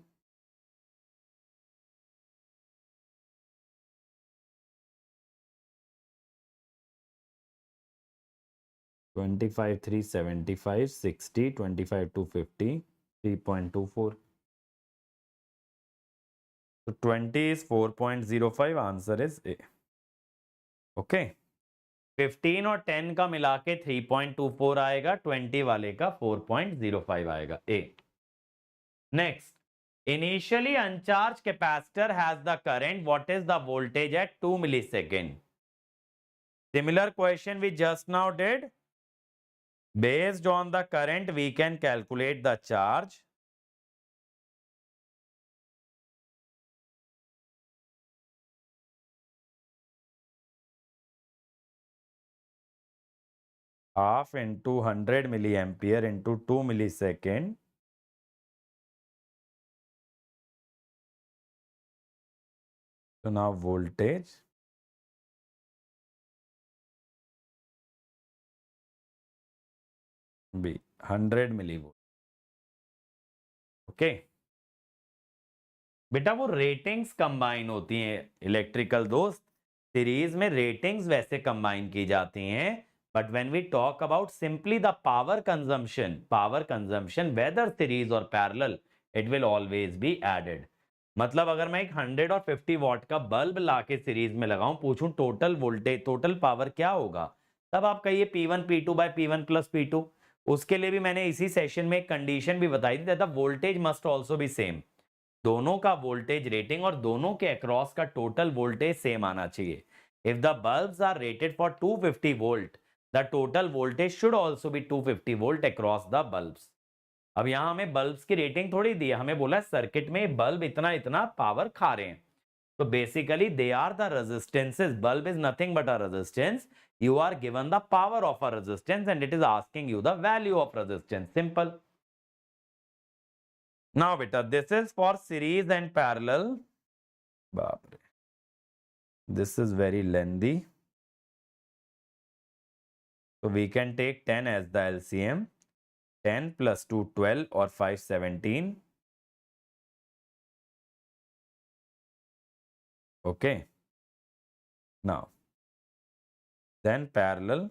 Twenty-five 375 60 25 250 3.24. So 20 is 4.05. Answer is A. Okay. 15 और 10 का मिला के 3.24 आएगा. 20 वाले का 4.05 आएगा. A. Next. Initially uncharged capacitor has the current. What is the voltage at 2 millisecond? Similar question we just now did. Based on the current, we can calculate the charge. Half into 100 milliampere into 2 millisecond. So now voltage. B. 100 millivolt. Okay. बेटा वो ratings combine होती हैं electrical दोस्त. Series में ratings वैसे combine की जाती हैं. But when we talk about simply the power consumption whether series और parallel, it will always be added. मतलब अगर मैं एक 100 और 50 वॉट का बल्ब लाके सीरीज में लगाऊं, पूछूं टोटल वोल्टेज टोटल पावर क्या होगा, तब आप कहिए P1 P2 bye P1 plus P2. उसके लिए भी मैंने इसी सेशन में एक कंडीशन भी बताई थी, that the voltage must also be same. दोनों का वोल्टेज रेटिंग और दोनों के अक्रॉस का टोटल वोल्टेज सेम आना चाहिए. If the bulbs are rated for 250 volt, the total voltage should also be 250 volt across the bulbs. अब यहां हमें बल्ब्स की रेटिंग थोड़ी दी है, हमें बोला सर्किट में बल्ब इतना इतना पावर खा रहे हैं. तो basically they are the resistances. Bulb is nothing but a resistance. You are given the power of a resistance and it is asking you the value of resistance. Simple. Now beta, this is for series and parallel. Baap re. This is very lengthy. So we can take 10 as the LCM. 10 plus 2, 12 or 5, 17. Okay. Now, then parallel.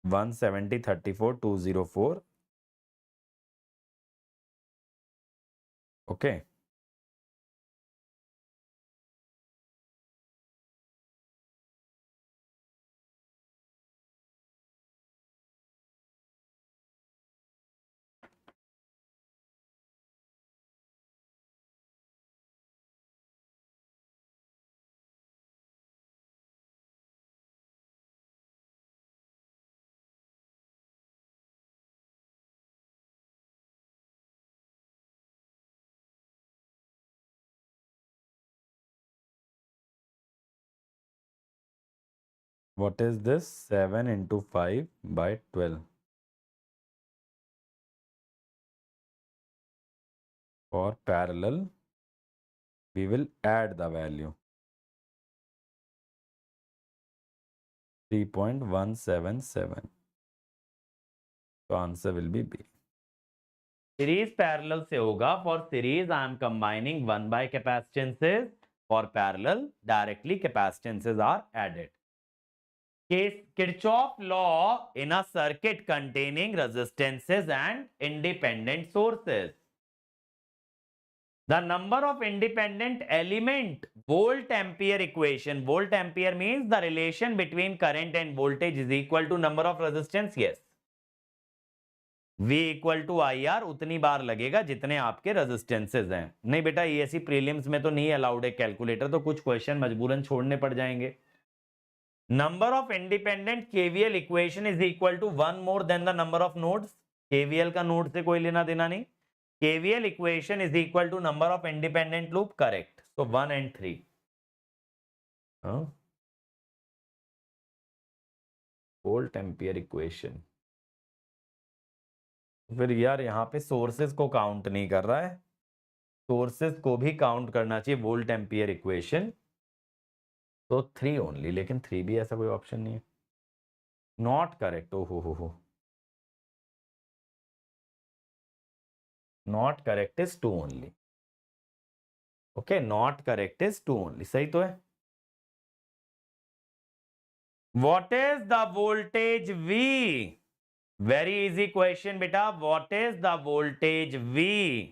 170, 34, 204. Okay. What is this? 7 into 5 by 12. For parallel, we will add the value. 3.177. So answer will be B. Series parallel से होगा. For series, I am combining 1 by capacitances. For parallel, directly capacitances are added. Case Kirchhoff law in a circuit containing resistances and independent sources. The number of independent element, volt ampere equation. Volt ampere means the relation between current and voltage is equal to number of resistance. Yes. V equal to I R उतनी बार लगेगा जितने आपके resistances हैं. नहीं बेटा ESE prelims में तो नहीं अलाउड है कैलकुलेटर, तो कुछ क्वेश्चन मजबूरन छोड़ने पड़ जाएंगे. Number of independent KVL equation is equal to one more than the number of nodes. KVL का नोड से कोई लेना देना नहीं. KVL equation is equal to number of independent loop. Correct. So 1 and 3. Volt ampere equation. फिर यार यहाँ पे सोर्सेस को काउंट नहीं कर रहा है. सोर्सेस को भी काउंट करना चाहिए. वोल्ट एम्पियर इक्वेशन तो 3 ओनली, लेकिन 3 भी ऐसा कोई ऑप्शन नहीं है. Not correct. ओ हो. Not correct is 2 only. Okay, not correct is 2 only. सही तो है. What is the voltage V? Very easy question बेटा. What is the voltage V?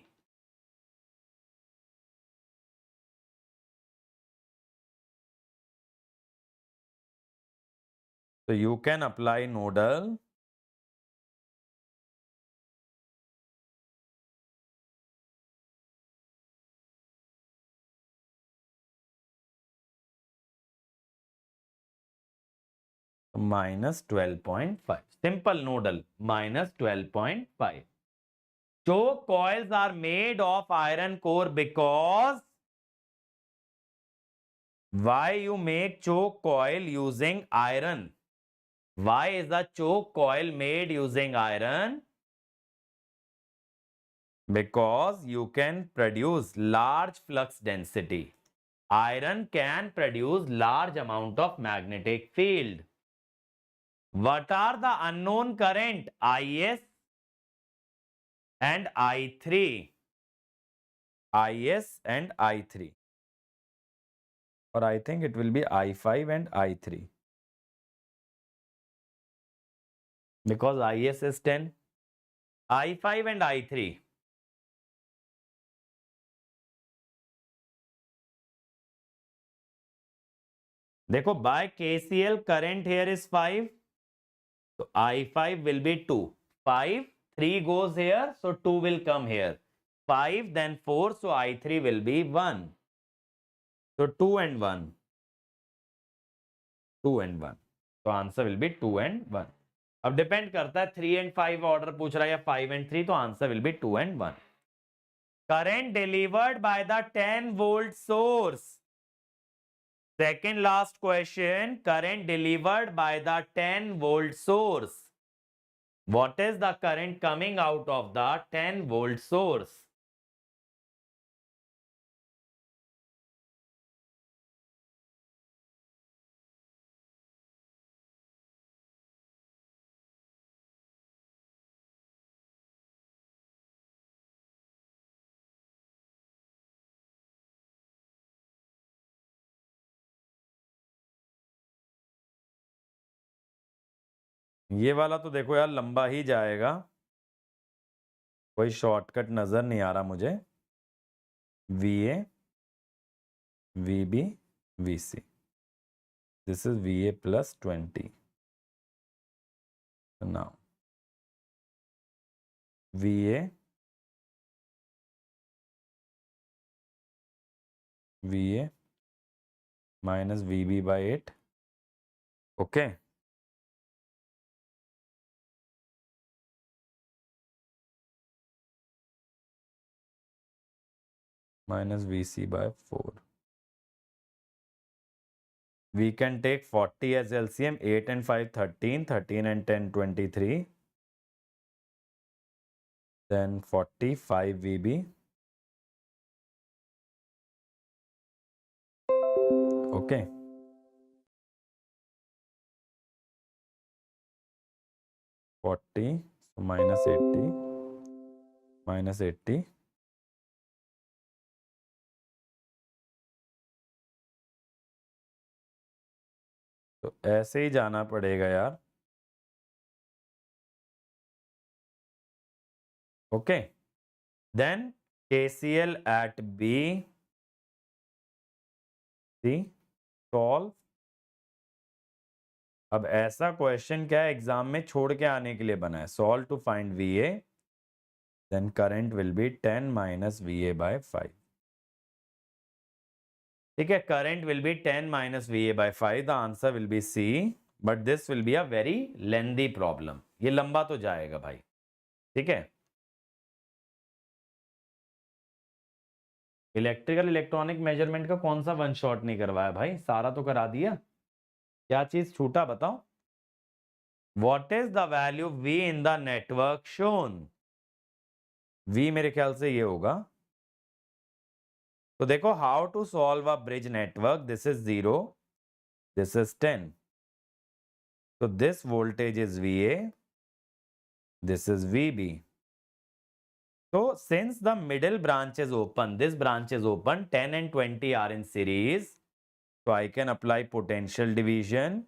So you can apply nodal. Minus 12.5. Simple nodal. Minus 12.5. Choke coils are made of iron core because why you make choke coil using iron? Why is the choke coil made using iron? Because you can produce large flux density. Iron can produce large amount of magnetic field. What are the unknown current? IS and I3. IS and I3. Or I think it will be I5 and I3. Because IS is 10. I5 and I3. देखो by KCL current here is 5. So I5 will be 2. 5, 3 goes here. So 2 will come here. 5 then 4. So I3 will be 1. So 2 and 1. 2 and 1. So answer will be 2 and 1. अब depend करता है 3 and 5 order पूछ रहा है या 5 and 3, तो answer will B 2 and 1. Current delivered by the 10 volt source. Second last question. Current delivered by the 10 volt source. What is the current coming out of the 10 volt source? ये वाला तो देखो यार लंबा ही जाएगा. कोई शॉर्टकट नजर नहीं आ रहा मुझे. VA, VB, VC. This is VA plus 20. So now VA, VA minus VB by 8. Okay. Minus VC by 4. We can take 40 as LCM, 8 and 5, 13, 13 and 10, 23. Then 45 VB. Okay. 40, so minus 80, minus 80. तो ऐसे ही जाना पड़ेगा यार. Okay. Then KCL at B. See, solve. अब ऐसा question क्या है exam में छोड़ के आने के लिए बना है. Solve to find VA. Then current will be 10 minus VA by 5. ठीक है, current will be 10 minus VA by 5. The answer will be C. But this will be a very lengthy problem. ये लंबा तो जाएगा भाई. ठीक है. इलेक्ट्रिकल इलेक्ट्रॉनिक मेजरमेंट का कौन सा वन शॉट नहीं करवाया भाई? सारा तो करा दिया. क्या चीज छूटा बताओ? What is the value V in the network shown? V मेरे ख्याल से ये होगा. तो देखो, how to solve a bridge network. This is 0, this is 10. So this voltage is VA, this is VB. So since the middle branch is open, this branch is open, 10 and 20 are in series. So I can apply potential division.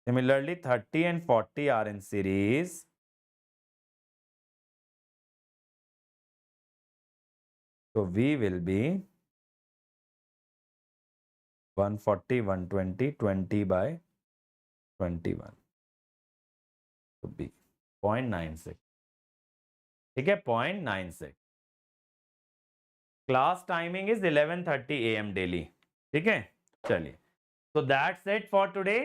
Similarly, 30 and 40 are in series. So V will be 140, 120, 20 by 21. So B, 0.96. ठीक है, 0.96. Class timing is 11:30 AM daily. ठीक है, चलिए. तो that's it for today.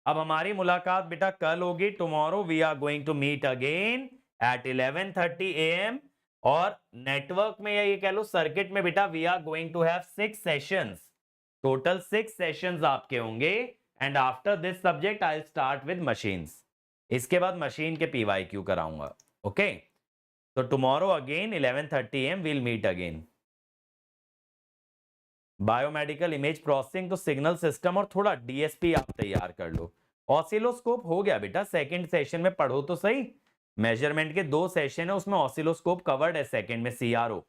अब हमारी मुलाकात बेटा कल होगी. Tomorrow we are going to meet again at 11:30 AM. और नेटवर्क में या ये कह लो सर्किट में बेटा we are going to have 6 sessions. Total 6 sessions आपके होंगे. And after this subject I start with machines. इसके बाद मशीन के PYQ कराऊंगा. ओके, तो tomorrow again 11:30 AM we'll meet again. Biomedical image processing तो सिग्नल सिस्टम और थोड़ा DSP आप तैयार कर लो. ऑसिलोस्कोप हो गया बेटा, सेकंड सेशन में पढ़ो तो सही. मेजरमेंट के 2 सेशन है, उसमें ऑसिलोस्कोप कवर्ड है सेकंड में, CRO.